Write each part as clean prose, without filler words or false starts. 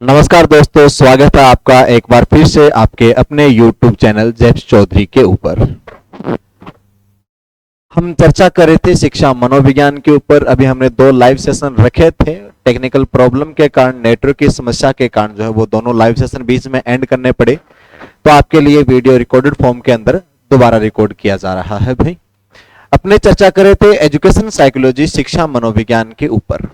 नमस्कार दोस्तों, स्वागत है आपका एक बार फिर से आपके अपने YouTube चैनल जेप्स चौधरी के ऊपर। हम चर्चा कर रहे थे शिक्षा मनोविज्ञान के ऊपर। अभी हमने 2 लाइव सेशन रखे थे। टेक्निकल प्रॉब्लम के कारण, नेटवर्क की समस्या के कारण जो है वो दोनों लाइव सेशन बीच में एंड करने पड़े, तो आपके लिए वीडियो रिकॉर्डेड फॉर्म के अंदर दोबारा रिकॉर्ड किया जा रहा है। भाई, अपने चर्चा कर रहे थे एजुकेशन साइकोलॉजी, शिक्षा मनोविज्ञान के ऊपर।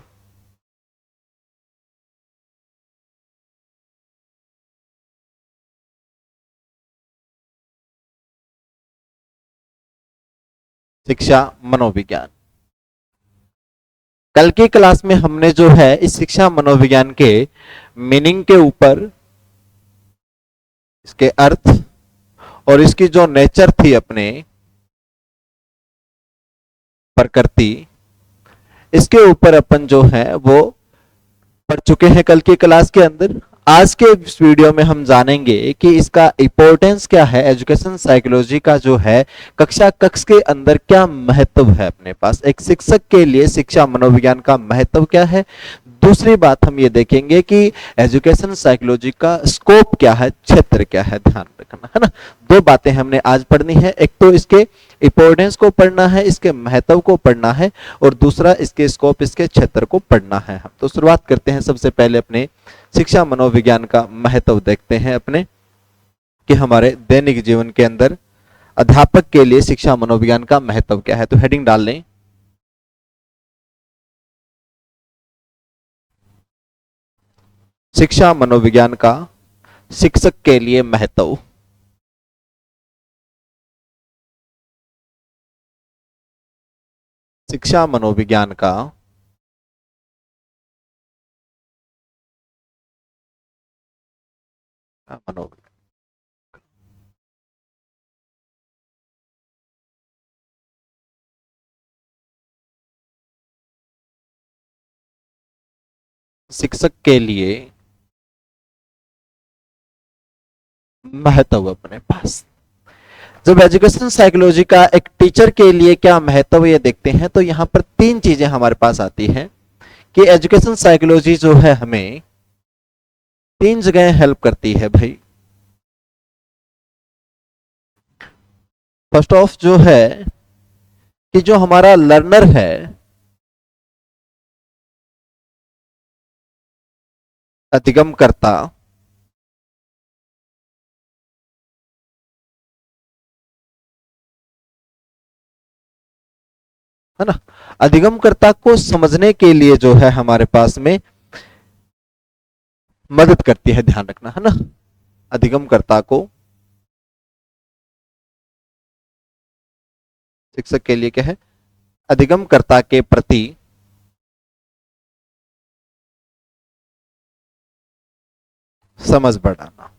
शिक्षा मनोविज्ञान, कल की क्लास में हमने जो है इस शिक्षा मनोविज्ञान के मीनिंग के ऊपर, इसके अर्थ और इसकी जो नेचर थी, अपने प्रकृति, इसके ऊपर अपन जो है वो पढ़ चुके हैं कल की क्लास के अंदर। आज के इस वीडियो में हम जानेंगे कि इसका इंपॉर्टेंस क्या है, एजुकेशन साइकोलॉजी का जो है कक्षा कक्ष के अंदर क्या महत्व है। अपने पास एक शिक्षक के लिए शिक्षा मनोविज्ञान का महत्व क्या है। दूसरी बात हम ये देखेंगे कि एजुकेशन साइकोलॉजी का स्कोप क्या है, क्षेत्र क्या है, ध्यान रखना है ना। 2 बातें हमने आज पढ़नी है। एक तो इसके इंपॉर्टेंस को पढ़ना है, इसके महत्व को पढ़ना है, और दूसरा इसके स्कोप, इसके क्षेत्र को पढ़ना है। हम तो शुरुआत करते हैं सबसे पहले अपने शिक्षा मनोविज्ञान का महत्व देखते हैं अपने, कि हमारे दैनिक जीवन के अंदर अध्यापक के लिए शिक्षा मनोविज्ञान का महत्व क्या है। तो हेडिंग डाल लें, शिक्षा मनोविज्ञान का शिक्षक के लिए महत्व। शिक्षा मनोविज्ञान का मनोविज्ञान, शिक्षक के लिए महत्व अपने पास। जब एजुकेशन साइकोलॉजी का एक टीचर के लिए क्या महत्व ये देखते हैं, तो यहां पर 3 चीजें हमारे पास आती हैं कि एजुकेशन साइकोलॉजी जो है हमें 3 जगह हेल्प करती है भाई। फर्स्ट ऑफ जो है कि जो हमारा लर्नर है, अधिगम करता, है ना, अधिगमकर्ता को समझने के लिए जो है हमारे पास में मदद करती है, ध्यान रखना है ना। अधिगमकर्ता को शिक्षक के लिए क्या है, अधिगमकर्ता के प्रति समझ बढ़ाना।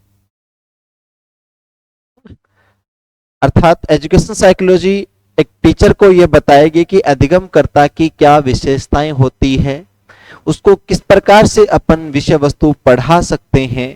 अर्थात एजुकेशन साइकोलॉजी एक टीचर को यह बताएगी कि अधिगमकर्ता की क्या विशेषताएं होती है, उसको किस प्रकार से अपन विषय वस्तु पढ़ा सकते हैं,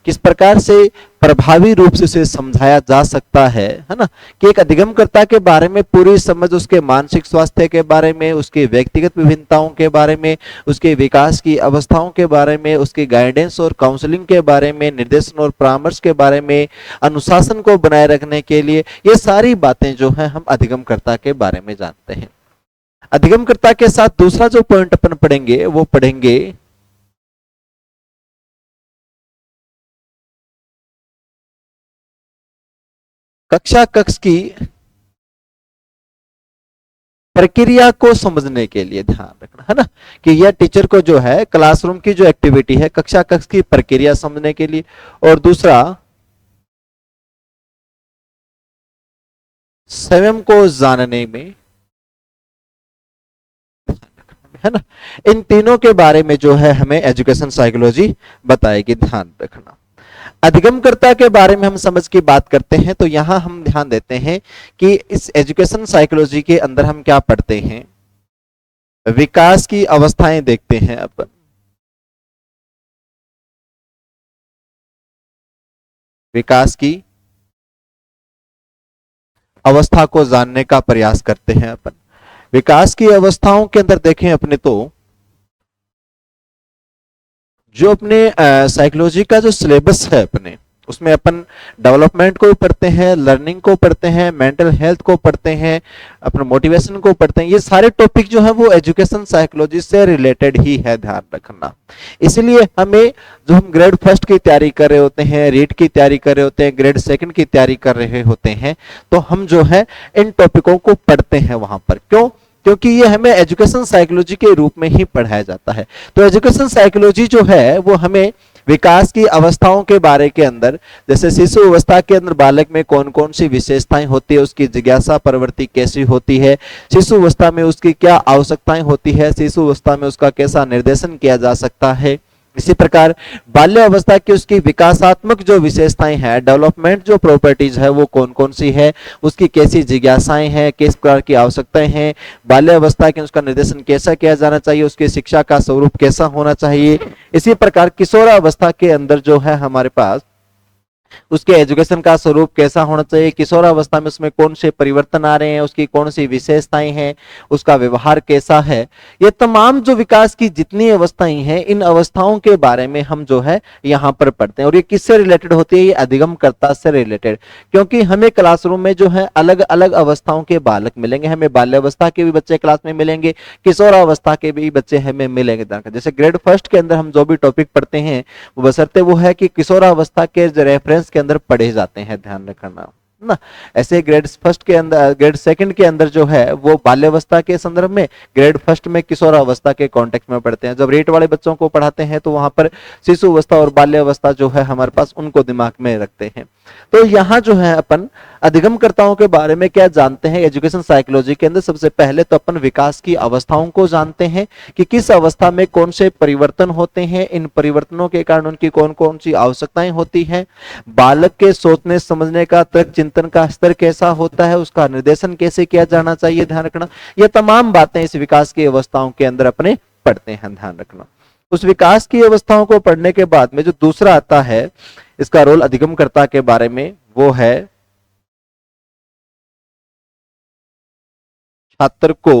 किस प्रकार से प्रभावी रूप से उसे समझाया जा सकता है ना। कि एक अधिगमकर्ता के बारे में पूरी समझ, उसके मानसिक स्वास्थ्य के बारे में, उसकी व्यक्तिगत विभिन्नताओं के बारे में, उसके विकास की अवस्थाओं के बारे में, उसकी गाइडेंस और काउंसलिंग के बारे में, निर्देशन और परामर्श के बारे में, अनुशासन को बनाए रखने के लिए, ये सारी बातें जो है हम अधिगमकर्ता के बारे में जानते हैं। अधिगमकर्ता के साथ दूसरा जो पॉइंट अपन पढ़ेंगे वो पढ़ेंगे कक्षा कक्ष की प्रक्रिया को समझने के लिए, ध्यान रखना है ना, कि यह टीचर को जो है क्लासरूम की जो एक्टिविटी है, कक्षा कक्ष की प्रक्रिया समझने के लिए, और दूसरा स्वयं को जानने में, है ना। इन तीनों के बारे में जो है हमें एजुकेशन साइकोलॉजी बताएगी, ध्यान रखना। अधिगमकर्ता के बारे में हम समझ की बात करते हैं, तो यहां हम ध्यान देते हैं कि इस एजुकेशन साइकोलॉजी के अंदर हम क्या पढ़ते हैं, विकास की अवस्थाएं देखते हैं अपन। विकास की अवस्था को जानने का प्रयास करते हैं अपन। विकास की अवस्थाओं के अंदर देखें अपने, तो जो अपने साइकोलॉजी का जो सिलेबस है अपने, उसमें अपन डेवलपमेंट को पढ़ते हैं, लर्निंग को पढ़ते हैं, मेंटल हेल्थ को पढ़ते हैं, अपने मोटिवेशन को पढ़ते हैं। ये सारे टॉपिक जो है वो एजुकेशन साइकोलॉजी से रिलेटेड ही है, ध्यान रखना। इसलिए हमें, जो हम ग्रेड फर्स्ट की तैयारी कर रहे होते हैं, रीट की तैयारी कर रहे होते हैं, ग्रेड सेकंड की तैयारी कर रहे होते हैं, तो हम जो है इन टॉपिकों को पढ़ते हैं वहां पर। क्यों? क्योंकि ये हमें एजुकेशन साइकोलॉजी के रूप में ही पढ़ाया जाता है। तो एजुकेशन साइकोलॉजी जो है वो हमें विकास की अवस्थाओं के बारे के अंदर, जैसे शिशु अवस्था के अंदर बालक में कौन कौन सी विशेषताएं होती है, उसकी जिज्ञासा प्रवृत्ति कैसी होती है, शिशु अवस्था में उसकी क्या आवश्यकताएं होती है, शिशु अवस्था में उसका कैसा निर्देशन किया जा सकता है। इसी प्रकार बाल्य अवस्था की उसकी विकासात्मक जो विशेषताएं हैं, डेवलपमेंट जो प्रॉपर्टीज है वो कौन कौन सी है, उसकी कैसी जिज्ञासाएं हैं, किस प्रकार की आवश्यकताएं हैं, बाल्य अवस्था के उसका निर्देशन कैसा किया जाना चाहिए, उसकी शिक्षा का स्वरूप कैसा होना चाहिए। इसी प्रकार किशोरावस्था के अंदर जो है हमारे पास उसके एजुकेशन का स्वरूप कैसा होना चाहिए, किशोरावस्था में उसमें कौन से परिवर्तन आ रहे हैं, उसकी कौन सी विशेषताएं हैं, उसका व्यवहार कैसा है। ये तमाम जो विकास की जितनी अवस्थाएं हैं, इन अवस्थाओं के बारे में हम जो है यहाँ पर पढ़ते हैं। और ये किससे रिलेटेड होती है? ये अधिगमकर्ता से रिलेटेड, क्योंकि हमें क्लासरूम में जो है अलग अलग अवस्थाओं के बालक मिलेंगे। हमें बाल्यावस्था के भी बच्चे क्लास में मिलेंगे, किशोरावस्था के भी बच्चे हमें मिलेंगे। जैसे ग्रेड फर्स्ट के अंदर हम जो भी टॉपिक पढ़ते हैं वो बशर्ते वो है कि किशोरावस्था के रेफरेंस के अंदर पढ़े जाते हैं, ध्यान रखना ना। ऐसे ग्रेड फर्स्ट के अंदर, ग्रेड सेकंड के अंदर जो है वो बाल्यावस्था के संदर्भ में, ग्रेड फर्स्ट में किशोरावस्था के कॉन्टेक्स्ट में पढ़ते हैं। जब रेट वाले बच्चों को पढ़ाते हैं तो वहां पर शिशु अवस्था और बाल्यावस्था जो है हमारे पास, उनको दिमाग में रखते हैं। तो यहाँ जो है अपन अधिगमकर्ताओं के बारे में क्या जानते हैं एजुकेशन साइकोलॉजी के अंदर? सबसे पहले तो अपन विकास की अवस्थाओं को जानते हैं कि किस अवस्था में कौन से परिवर्तन होते हैं, इन परिवर्तनों के कारण उनकी कौन कौन सी आवश्यकताएं होती हैं, बालक के सोचने समझने का, तर्क चिंतन का स्तर कैसा होता है, उसका निर्देशन कैसे किया जाना चाहिए, ध्यान रखना। ये तमाम बातें इस विकास की अवस्थाओं के अंदर अपने पढ़ते हैं, ध्यान रखना। उस विकास की अवस्थाओं को पढ़ने के बाद में जो दूसरा आता है इसका रोल अधिगमकर्ता के बारे में, वो है छात्र को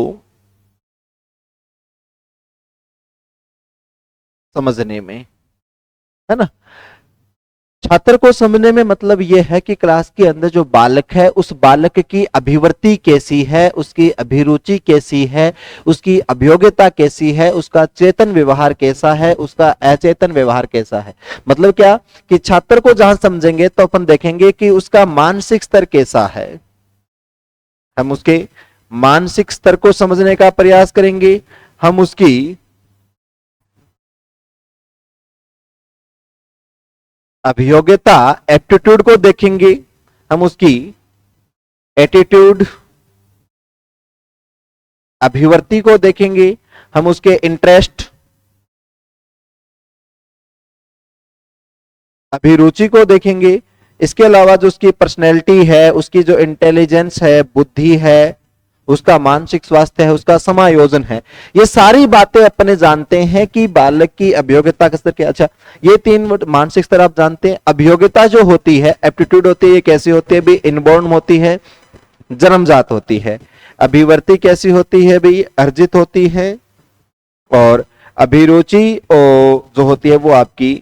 समझने में, है ना। छात्र को समझने में मतलब यह है कि क्लास के अंदर जो बालक है, उस बालक की अभिवृत्ति कैसी है, उसकी अभिरुचि कैसी है, उसकी अभियोग्यता कैसी है, उसका चेतन व्यवहार कैसा है, उसका अचेतन व्यवहार कैसा है। मतलब क्या कि छात्र को जहां समझेंगे तो अपन देखेंगे कि उसका मानसिक स्तर कैसा है। हम उसके मानसिक स्तर को समझने का प्रयास करेंगे, हम उसकी अभियोग्यता, एप्टीट्यूड को देखेंगे, हम उसकी एटीट्यूड, अभिवृत्ति को देखेंगे, हम उसके इंटरेस्ट, अभिरुचि को देखेंगे। इसके अलावा जो उसकी पर्सनैलिटी है, उसकी जो इंटेलिजेंस है, बुद्धि है, उसका मानसिक स्वास्थ्य है, उसका समायोजन है, ये सारी बातें अपने जानते हैं कि बालक की अभियोग्यता का स्तर क्या। अच्छा, ये तीन मानसिक स्तर आप जानते हैं। अभियोग्यता जो होती है, एप्टीट्यूड होती है, ये कैसी होती है भी? इनबॉर्न होती है, जन्मजात होती है। अभिवृत्ति कैसी होती है भी? अर्जित होती है। और अभिरुचि जो होती है वो आपकी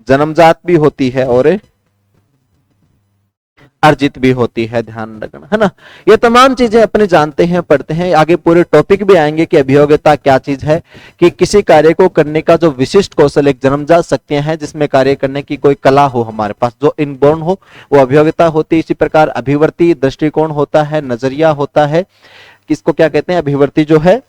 जन्मजात भी होती है और अर्जित भी होती है, ध्यान रखना, है ना। ये तमाम चीजें अपने जानते हैं, पढ़ते हैं। आगे पूरे टॉपिक भी आएंगे कि अभियोग्यता क्या चीज है, कि किसी कार्य को करने का जो विशिष्ट कौशल, एक जन्मजात शक्तियां हैं जिसमें कार्य करने की कोई कला हो हमारे पास, जो इनबॉर्न हो, वो अभियोग्यता होती है। इसी प्रकार अभिवृत्ति दृष्टिकोण होता है, नजरिया होता है। किसको क्या कहते हैं? अभिवृत्ति जो है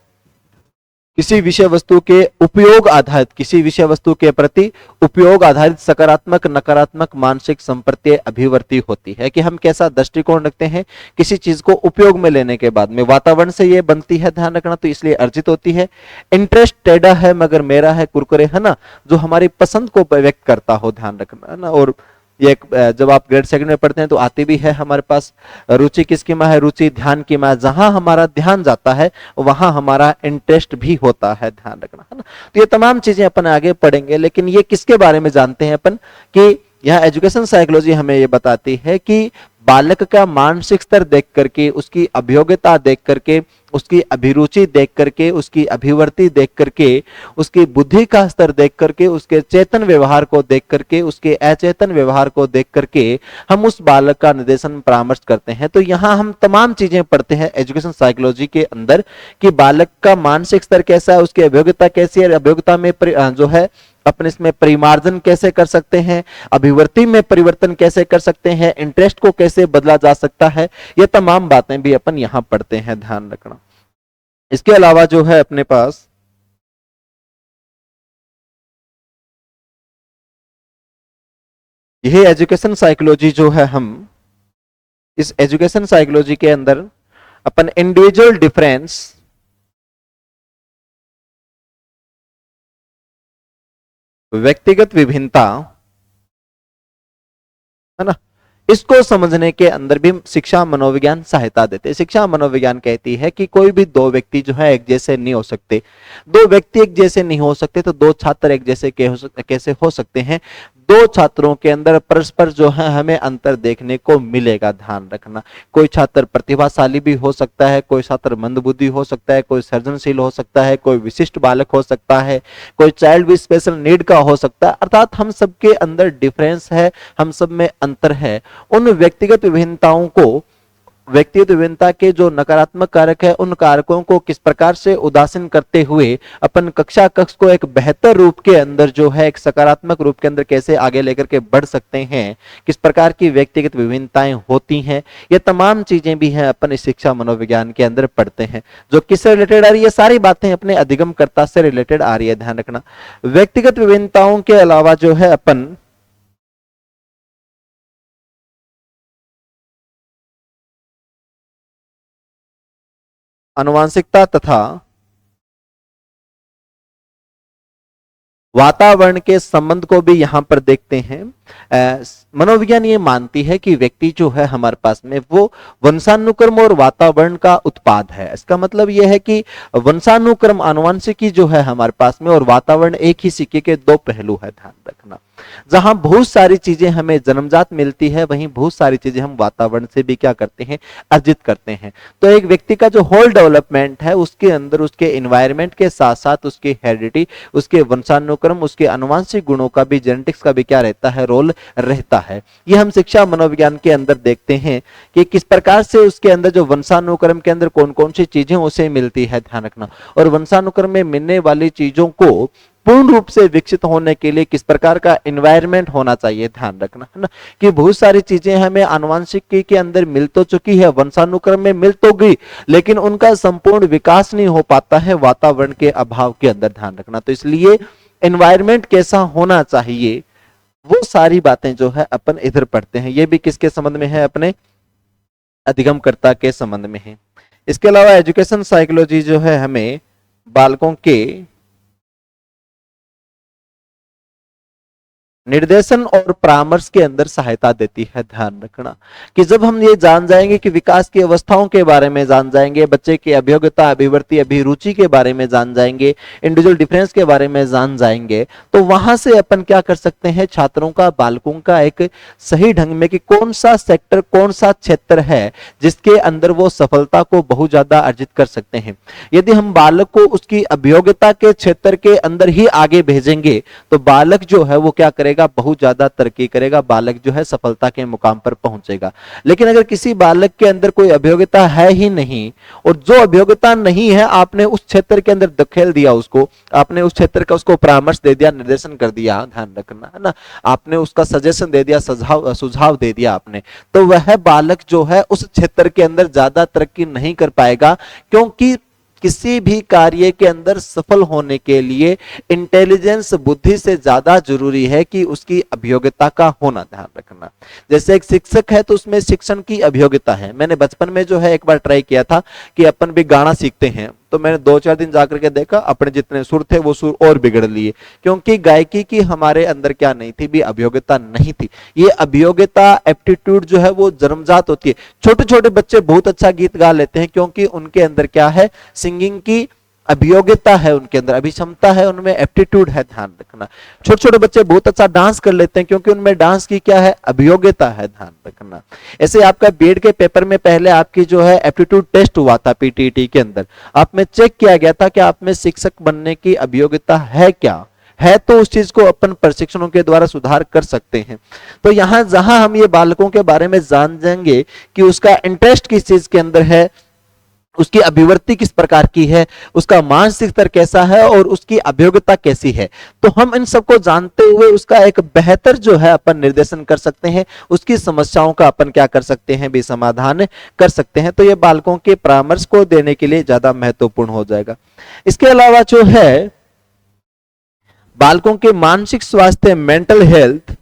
किसी विषय वस्तु के उपयोग आधारित, किसी विषय वस्तु के प्रति उपयोग आधारित सकारात्मक नकारात्मक मानसिक संप्रत्यय अभिवृत्ति होती है, कि हम कैसा दृष्टिकोण रखते हैं किसी चीज को उपयोग में लेने के बाद में। वातावरण से ये बनती है, ध्यान रखना, तो इसलिए अर्जित होती है। इंटरेस्ट टेढ़ा है मगर मेरा है कुरकुरे, है ना, जो हमारी पसंद को व्यक्त करता हो, ध्यान रखना, है ना। और ये जब आप ग्रेड सेकंड में पढ़ते हैं तो आती भी है हमारे पास। रुचि किसकी माँ है? रुचि ध्यान की माँ। जहां हमारा ध्यान जाता है वहां हमारा इंटरेस्ट भी होता है, ध्यान रखना, है ना। तो ये तमाम चीजें अपन आगे पढ़ेंगे, लेकिन ये किसके बारे में जानते हैं अपन कि यहाँ एजुकेशन साइकोलॉजी हमें ये बताती है कि बालक का मानसिक स्तर देख करके, उसकी अभियोग्यता देख करके, उसकी अभिरुचि देख करके, उसकी अभिवर्ति देख करके, उसकी बुद्धि का स्तर देख करके, उसके चेतन व्यवहार को देख करके, उसके अचेतन व्यवहार को देख करके हम उस बालक का निर्देशन परामर्श करते हैं। तो यहाँ हम तमाम चीजें पढ़ते हैं एजुकेशन साइकोलॉजी के अंदर कि बालक का मानसिक स्तर कैसा है, उसकी अभियोग्यता कैसी है, अभियोग्यता में जो है अपने इसमें परिमार्जन कैसे कर सकते हैं, अभिवृत्ति में परिवर्तन कैसे कर सकते हैं, इंटरेस्ट को कैसे बदला जा सकता है, ये तमाम बातें भी अपन यहां पढ़ते हैं, ध्यान रखना। इसके अलावा जो है अपने पास यही एजुकेशन साइकोलॉजी जो है, हम इस एजुकेशन साइकोलॉजी के अंदर अपन इंडिविजुअल डिफरेंस, व्यक्तिगत विभिन्नता, है ना, इसको समझने के अंदर भी शिक्षा मनोविज्ञान सहायता देते हैं। शिक्षा मनोविज्ञान कहती है कि कोई भी दो व्यक्ति जो है एक जैसे नहीं हो सकते, दो व्यक्ति एक जैसे नहीं हो सकते, तो दो छात्र एक जैसे कैसे हो सकते हैं। दो छात्रों के अंदर परस्पर जो है हमें अंतर देखने को मिलेगा, ध्यान रखना। कोई छात्र प्रतिभाशाली भी हो सकता है, कोई छात्र मंदबुद्धि हो सकता है, कोई सृजनशील हो सकता है, कोई विशिष्ट बालक हो सकता है, कोई चाइल्ड विद स्पेशल नीड का हो सकता है। अर्थात हम सबके अंदर डिफरेंस है, हम सब में अंतर है। उन व्यक्तिगत विभिन्नताओं को, व्यक्तिगत विभिन्नता के जो नकारात्मक कारक है, उन कारकों को किस प्रकार से उदासीन करते हुए अपन कक्षा कक्ष को एक बेहतर रूप के अंदर जो है एक सकारात्मक रूप के अंदर कैसे आगे लेकर के बढ़ सकते हैं, किस प्रकार की व्यक्तिगत विभिन्नताएं होती हैं, ये तमाम चीजें भी हैं अपन इस शिक्षा मनोविज्ञान के अंदर पढ़ते हैं। जो किससे रिलेटेड आ रही है, सारी बातें अपने अधिगमकर्ता से रिलेटेड आ रही है, ध्यान रखना। व्यक्तिगत विभिन्नताओं के अलावा जो है अपन आनुवांशिकता तथा वातावरण के संबंध को भी यहां पर देखते हैं। मनोविज्ञान ये मानती है कि व्यक्ति जो है हमारे पास में वो वंशानुक्रम और वातावरण का उत्पाद है। इसका मतलब यह है कि वंशानुक्रम, आनुवंशिकी जो है हमारे पास में, और वातावरण एक ही सिक्के के दो पहलू है, ध्यान रखना। जहां बहुत सारी चीजें हमें जन्मजात मिलती है, वहीं बहुत सारी चीजें हम वातावरण से भी क्या करते हैं, अर्जित करते हैं। तो एक व्यक्ति का जो होल डेवलपमेंट है, उसके अंदर उसके एनवायरमेंट के साथ साथ उसकी हेरिडिटी, उसके वंशानुक्रम, उसके आनुवंशिक गुणों का भी, जेनेटिक्स का भी क्या रहता है, रोल रहता है। ये हम शिक्षा मनोविज्ञान के अंदर देखते हैं कि किस प्रकार से उसके अंदर जो वंशानुक्रम के अंदर कौन कौन सी चीजें उसे मिलती है, ध्यान रखना। और वंशानुक्रम में मिलने वाली चीजों को पूर्ण रूप से विकसित होने के लिए किस प्रकार का एनवायरनमेंट होना चाहिए, ध्यान रखना, है ना। कि बहुत सारी चीजें हमें आनुवंशिकी के अंदर मिल तो चुकी है, वंशानुक्रम में मिल तो गई, लेकिन उनका संपूर्ण विकास नहीं हो पाता है वातावरण के अभाव के अंदर, ध्यान रखना। तो इसलिए एनवायरनमेंट कैसा होना चाहिए, वो सारी बातें जो है अपन इधर पढ़ते हैं। ये भी किसके संबंध में है, अपने अधिगमकर्ता के संबंध में है। इसके अलावा एजुकेशन साइकोलॉजी जो है हमें बालकों के निर्देशन और परामर्श के अंदर सहायता देती है, ध्यान रखना। कि जब हम ये जान जाएंगे कि विकास की अवस्थाओं के बारे में जान जाएंगे, बच्चे की अभियोग्यता, अभिवृत्ति, अभिरुचि के बारे में जान जाएंगे, इंडिविजुअल डिफरेंस के बारे में जान जाएंगे, तो वहां से अपन क्या कर सकते हैं, छात्रों का, बालकों का एक सही ढंग में कि कौन सा सेक्टर, कौन सा क्षेत्र है जिसके अंदर वो सफलता को बहुत ज्यादा अर्जित कर सकते हैं। यदि हम बालक को उसकी अभियोग्यता के क्षेत्र के अंदर ही आगे भेजेंगे, तो बालक जो है वो क्या करेगा, बहुत ज्यादा तरक्की करेगा, बालक जो है सफलता के मुकाम पर पहुंचेगा। लेकिन अगर किसी बालक के अंदर कोई अभियोग्यता है ही नहीं, और जो अभियोग्यता नहीं है आपने उस क्षेत्र के अंदर धकेल दिया, उसको आपने उस क्षेत्र का उसको परामर्श दे दिया, निर्देशन कर दिया, ध्यान रखना, है ना, आपने उसका सजेशन दे दिया, सुझाव दे दिया आपने, तो वह बालक जो है उस क्षेत्र के अंदर ज्यादा तरक्की नहीं कर पाएगा। क्योंकि किसी भी कार्य के अंदर सफल होने के लिए इंटेलिजेंस, बुद्धि से ज्यादा जरूरी है कि उसकी अभियोग्यता का होना, ध्यान रखना। जैसे एक शिक्षक है तो उसमें शिक्षण की अभियोग्यता है। मैंने बचपन में जो है एक बार ट्राई किया था कि अपन भी गाना सीखते हैं, तो मैंने 2-4 दिन जाकर के देखा, अपने जितने सुर थे वो सुर और बिगड़ लिए, क्योंकि गायकी की हमारे अंदर क्या नहीं थी, भी अभियोग्यता नहीं थी। ये अभियोग्यता, एप्टीट्यूड जो है वो जन्मजात होती है। छोटे छोटे बच्चे बहुत अच्छा गीत गा लेते हैं, क्योंकि उनके अंदर क्या है, सिंगिंग की अभियोग्यता है उनके अंदर, अभिक्षमता है उनमें, एप्टीट्यूड है, ध्यान रखना। छोटे छोटे बच्चे बहुत अच्छा डांस कर लेते हैं क्योंकि उनमें डांस की क्या है, अभियोग्यता है, ध्यान रखना। ऐसे आपका बीएड के पेपर में पहले आपकी जो है एप्टीट्यूड टेस्ट हुआ था पीटीईटी के अंदर, आप में चेक किया गया था कि आप में शिक्षक बनने की अभियोग्यता है क्या है, तो उस चीज को अपन प्रशिक्षणों के द्वारा सुधार कर सकते हैं। तो यहां जहां हम ये बालकों के बारे में जान जाएंगे कि उसका इंटरेस्ट किस चीज के अंदर है, उसकी अभिवृत्ति किस प्रकार की है, उसका मानसिक स्तर कैसा है और उसकी अभियोग्यता कैसी है, तो हम इन सबको जानते हुए उसका एक बेहतर जो है अपन निर्देशन कर सकते हैं, उसकी समस्याओं का अपन क्या कर सकते हैं भी समाधान कर सकते हैं। तो ये बालकों के परामर्श को देने के लिए ज्यादा महत्वपूर्ण हो जाएगा। इसके अलावा जो है बालकों के मानसिक स्वास्थ्य, मेंटल हेल्थ,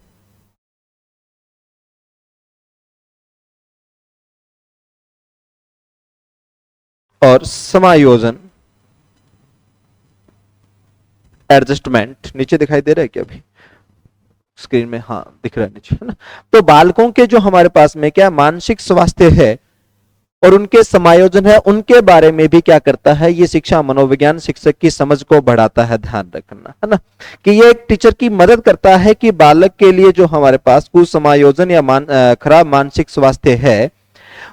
और समायोजन, एडजस्टमेंट, नीचे दिखाई दे रहा है क्या अभी स्क्रीन में, हाँ दिख रहा है नीचे, है ना। तो बालकों के जो हमारे पास में क्या मानसिक स्वास्थ्य है और उनके समायोजन है, उनके बारे में भी क्या करता है ये शिक्षा मनोविज्ञान शिक्षक की समझ को बढ़ाता है, ध्यान रखना, है ना। कि ये एक टीचर की मदद करता है कि बालक के लिए जो हमारे पास कुसमायोजन या खराब मानसिक स्वास्थ्य है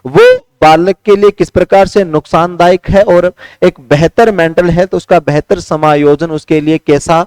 वो बालक के लिए किस प्रकार से नुकसानदायक है, और एक बेहतर मेंटल हेल्थ, उसका बेहतर समायोजन उसके लिए कैसा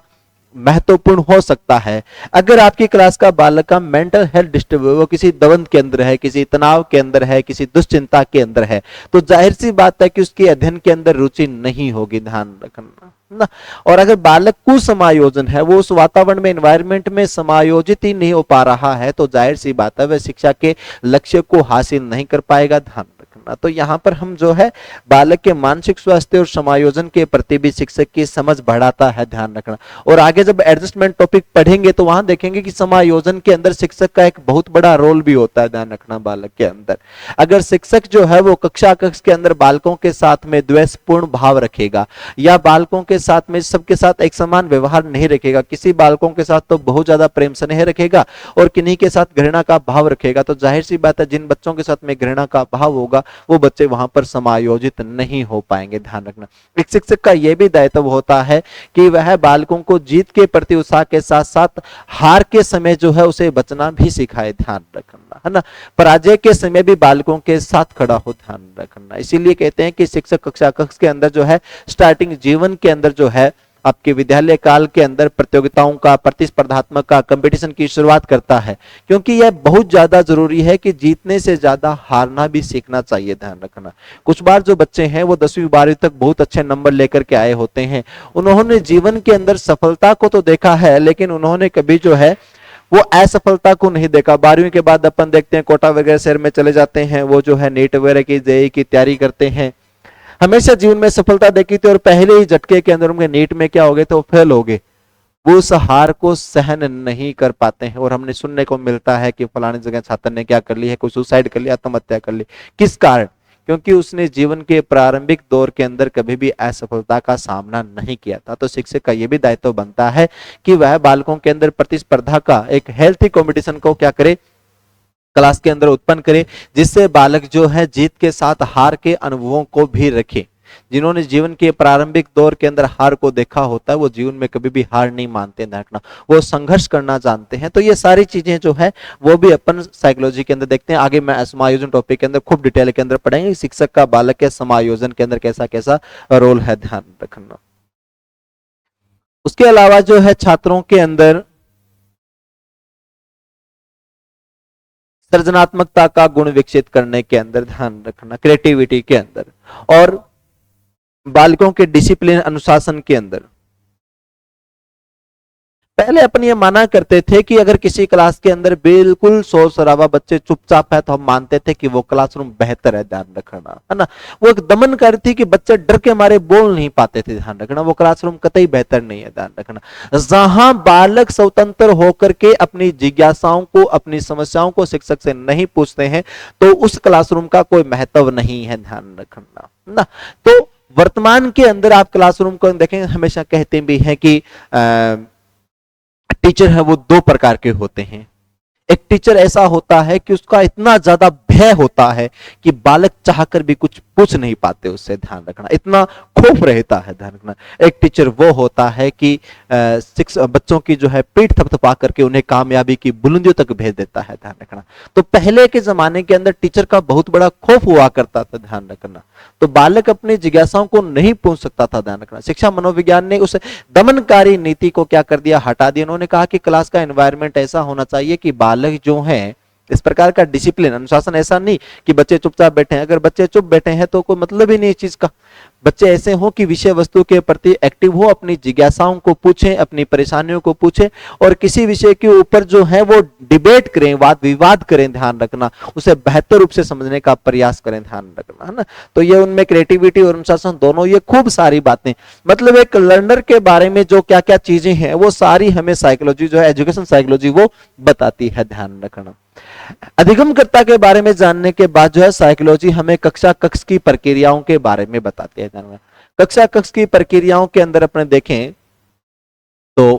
महत्वपूर्ण हो सकता है। अगर आपकी क्लास का बालक का मेंटल हेल्थ डिस्टर्ब, वो किसी दवंद के अंदर है, किसी तनाव के अंदर है, किसी दुश्चिंता के अंदर है, तो जाहिर सी बात है कि उसकी अध्ययन के अंदर रुचि नहीं होगी, ध्यान रखना ना। और अगर बालक कुसमायोजन है, वो उस वातावरण में, एनवायरमेंट में समायोजित ही नहीं हो पा रहा है, तो जाहिर सी बात है वह शिक्षा के लक्ष्य को हासिल नहीं कर पाएगा, ध्यान रखना। तो यहाँ पर हम जो है बालक के मानसिक स्वास्थ्य और समायोजन के प्रति भी शिक्षक की समझ बढ़ाता है, ध्यान रखना। और आगे जब एडजस्टमेंट टॉपिक पढ़ेंगे तो वहां देखेंगे कि समायोजन के अंदर शिक्षक का एक बहुत बड़ा रोल भी होता है, ध्यान रखना। बालक के अंदर अगर शिक्षक जो है वो कक्षा कक्ष के अंदर बालकों के साथ में द्वेषपूर्ण भाव रखेगा, या बालकों के साथ में सबके साथ एक समान व्यवहार नहीं रखेगा, किसी बालकों के साथ तो बहुत ज्यादा प्रेम स्नेह रखेगा और किन्हीं के साथ घृणा का भाव रखेगा, तो जाहिर सी बात है जिन बच्चों के साथ में घृणा का भाव होगा वो बच्चे वहां पर समायोजित नहीं हो पाएंगे, ध्यान रखना। एक शिक्षक का यह भी दायित्व होता है कि वह बालकों को जीत के प्रति उत्साह के साथ साथ हार के समय जो है उसे बचना भी सिखाए, ध्यान रखना, है ना। पराजय के समय भी बालकों के साथ खड़ा हो, ध्यान रखना। इसीलिए कहते हैं कि शिक्षक कक्षा कक्ष के अंदर जो है स्टार्टिंग जीवन के अंदर जो है आपके विद्यालय काल के अंदर प्रतियोगिताओं का, प्रतिस्पर्धात्मक का, कंपटीशन की शुरुआत करता है, क्योंकि यह बहुत ज्यादा जरूरी है कि जीतने से ज्यादा हारना भी सीखना चाहिए, ध्यान रखना। कुछ बार जो बच्चे हैं वो 10वीं 12वीं तक बहुत अच्छे नंबर लेकर के आए होते हैं, उन्होंने जीवन के अंदर सफलता को तो देखा है लेकिन उन्होंने कभी जो है वो असफलता को नहीं देखा। 12वीं के बाद अपन देखते हैं कोटा वगैरह शहर में चले जाते हैं, वो जो है नीट वगैरह की जेईई की तैयारी करते हैं, हमेशा जीवन में सफलता देखी थी और पहले ही झटके के अंदर उनके नीट में क्या हो गए, तो फेल हो गए। वो उस हार को सहन नहीं कर पाते हैं और हमने सुनने को मिलता है कि फलाने जगह छात्र ने क्या कर ली है, कोई सुसाइड कर लिया, आत्महत्या कर ली। किस कारण? क्योंकि उसने जीवन के प्रारंभिक दौर के अंदर कभी भी असफलता का सामना नहीं किया था। तो शिक्षक का यह भी दायित्व बनता है कि वह बालकों के अंदर प्रतिस्पर्धा का एक हेल्थी कंपटीशन को क्या करे, क्लास के अंदर उत्पन्न करे, जिससे बालक जो है जीत के साथ हार के अनुभवों को भी रखे। जिन्होंने जीवन के प्रारंभिक दौर के अंदर हार को देखा होता है वो जीवन में कभी भी हार नहीं मानते, देखना, वो संघर्ष करना जानते हैं। तो ये सारी चीजें जो है वो भी अपन साइकोलॉजी के अंदर देखते हैं। आगे मैं समायोजन टॉपिक के अंदर खूब डिटेल के अंदर पढ़ेंगे शिक्षक का बालक के समायोजन के अंदर कैसा कैसा रोल है, ध्यान रखना। उसके अलावा जो है छात्रों के अंदर सृजनात्मकता का गुण विकसित करने के अंदर ध्यान रखना, क्रिएटिविटी के अंदर, और बालकों के डिसिप्लिन अनुशासन के अंदर। पहले अपन ये माना करते थे कि अगर किसी क्लास के अंदर बिल्कुल शोर शराबा, बच्चे चुपचाप है, तो हम मानते थे कि वो क्लासरूम बेहतर है, ध्यान रखना, है ना। वो एक दमनकारी थी कि बच्चे डर के मारे बोल नहीं पाते थे, ध्यान रखना, वो क्लासरूम कतई बेहतर नहीं है, ध्यान रखना। जहां बालक स्वतंत्र होकर के अपनी जिज्ञासाओं को, अपनी समस्याओं को शिक्षक से नहीं पूछते हैं तो उस क्लासरूम का कोई महत्व नहीं है, ध्यान रखना ना। तो वर्तमान के अंदर आप क्लासरूम को देखेंगे, हमेशा कहते भी हैं कि टीचर है वो दो प्रकार के होते हैं, एक टीचर ऐसा होता है कि उसका इतना ज्यादा भय होता है कि बालक चाहकर भी कुछ पूछ नहीं पाते उससे, ध्यान रखना, इतना खौफ रहता है, ध्यान रखना। एक टीचर वो होता है कि बच्चों की जो है पीठ थपथपा करके उन्हें कामयाबी की बुलंदियों तक भेज देता है, ध्यान रखना। तो पहले के जमाने के अंदर टीचर का बहुत बड़ा खौफ हुआ करता था, ध्यान रखना। तो बालक अपनी जिज्ञासाओं को नहीं पूछ सकता था, ध्यान रखना। शिक्षा मनोविज्ञान ने उस दमनकारी नीति को क्या कर दिया, हटा दिया। उन्होंने कहा कि क्लास का एनवायरनमेंट ऐसा होना चाहिए कि बालक जो है, इस प्रकार का डिसिप्लिन, अनुशासन ऐसा नहीं कि बच्चे चुपचाप बैठे हैं। अगर बच्चे चुप बैठे हैं तो कोई मतलब ही नहीं इस चीज का। बच्चे ऐसे हो कि विषय वस्तु के प्रति एक्टिव हो, अपनी जिज्ञासाओं को पूछें, अपनी परेशानियों को पूछें और किसी विषय के ऊपर जो है वो डिबेट करें, वाद विवाद करें, ध्यान रखना, उसे बेहतर रूप से समझने का प्रयास करें, ध्यान रखना, है ना। तो ये उनमें क्रिएटिविटी और अनुशासन दोनों, ये खूब सारी बातें, मतलब एक लर्नर के बारे में जो क्या क्या चीजें हैं वो सारी हमें साइकोलॉजी जो है, एजुकेशन साइकोलॉजी, वो बताती है, ध्यान रखना। अधिगमकर्ता के बारे में जानने के बाद जो है साइकोलॉजी हमें कक्षा कक्ष की प्रक्रियाओं के बारे में बताती है। कक्षा कक्ष की प्रक्रियाओं के अंदर अपने देखें तो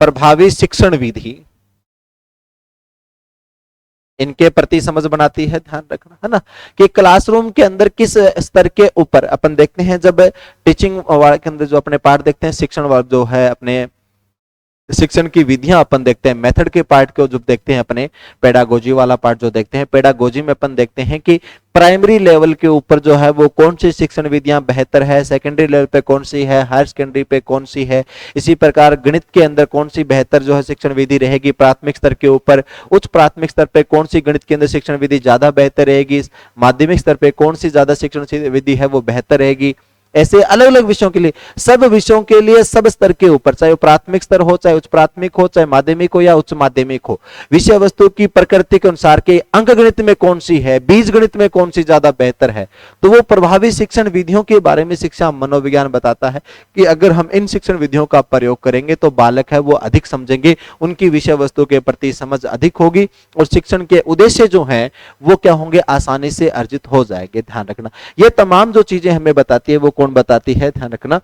प्रभावी शिक्षण विधि इनके प्रति समझ बनाती है, ध्यान रखना, है ना, कि क्लासरूम के अंदर किस स्तर के ऊपर अपन देखते हैं। जब टीचिंग वर्ग के अंदर जो अपने पार्ट देखते हैं, शिक्षण वर्ग जो है, अपने शिक्षण की विधियां अपन देखते हैं, मेथड के पार्ट को जो देखते हैं, अपने पेडागोजी वाला पार्ट जो देखते हैं, पेडागोजी में अपन देखते हैं कि प्राइमरी लेवल के ऊपर जो है वो कौन सी शिक्षण विधियां बेहतर है, सेकेंडरी लेवल पे कौन सी है, हायर सेकेंडरी पे कौन सी है, इसी प्रकार गणित के अंदर कौन सी बेहतर जो है शिक्षण विधि रहेगी प्राथमिक स्तर के ऊपर, उच्च प्राथमिक स्तर पे कौन सी गणित के अंदर शिक्षण विधि ज्यादा बेहतर रहेगी, माध्यमिक स्तर पे कौन सी ज्यादा शिक्षण विधि है वो बेहतर रहेगी। ऐसे अलग अलग विषयों के लिए, सब विषयों के लिए, सब स्तर के ऊपर, चाहे वो प्राथमिक स्तर हो, चाहे उच्च प्राथमिक हो, चाहे माध्यमिक हो या उच्च माध्यमिक हो, विषय वस्तु की प्रकृति के अनुसार के अंक गणित में कौन सी है, बीज गणित में कौन सी ज्यादा बेहतर है। तो वो प्रभावी शिक्षण विधियों के बारे में शिक्षा मनोविज्ञान बताता है कि अगर हम इन शिक्षण विधियों का प्रयोग करेंगे तो बालक है वो अधिक समझेंगे, उनकी विषय वस्तु के प्रति समझ अधिक होगी और शिक्षण के उद्देश्य जो है वो क्या होंगे, आसानी से अर्जित हो जाएंगे, ध्यान रखना। ये तमाम जो चीजें हमें बताती है वो कौन बताती है, ध्यान रखना,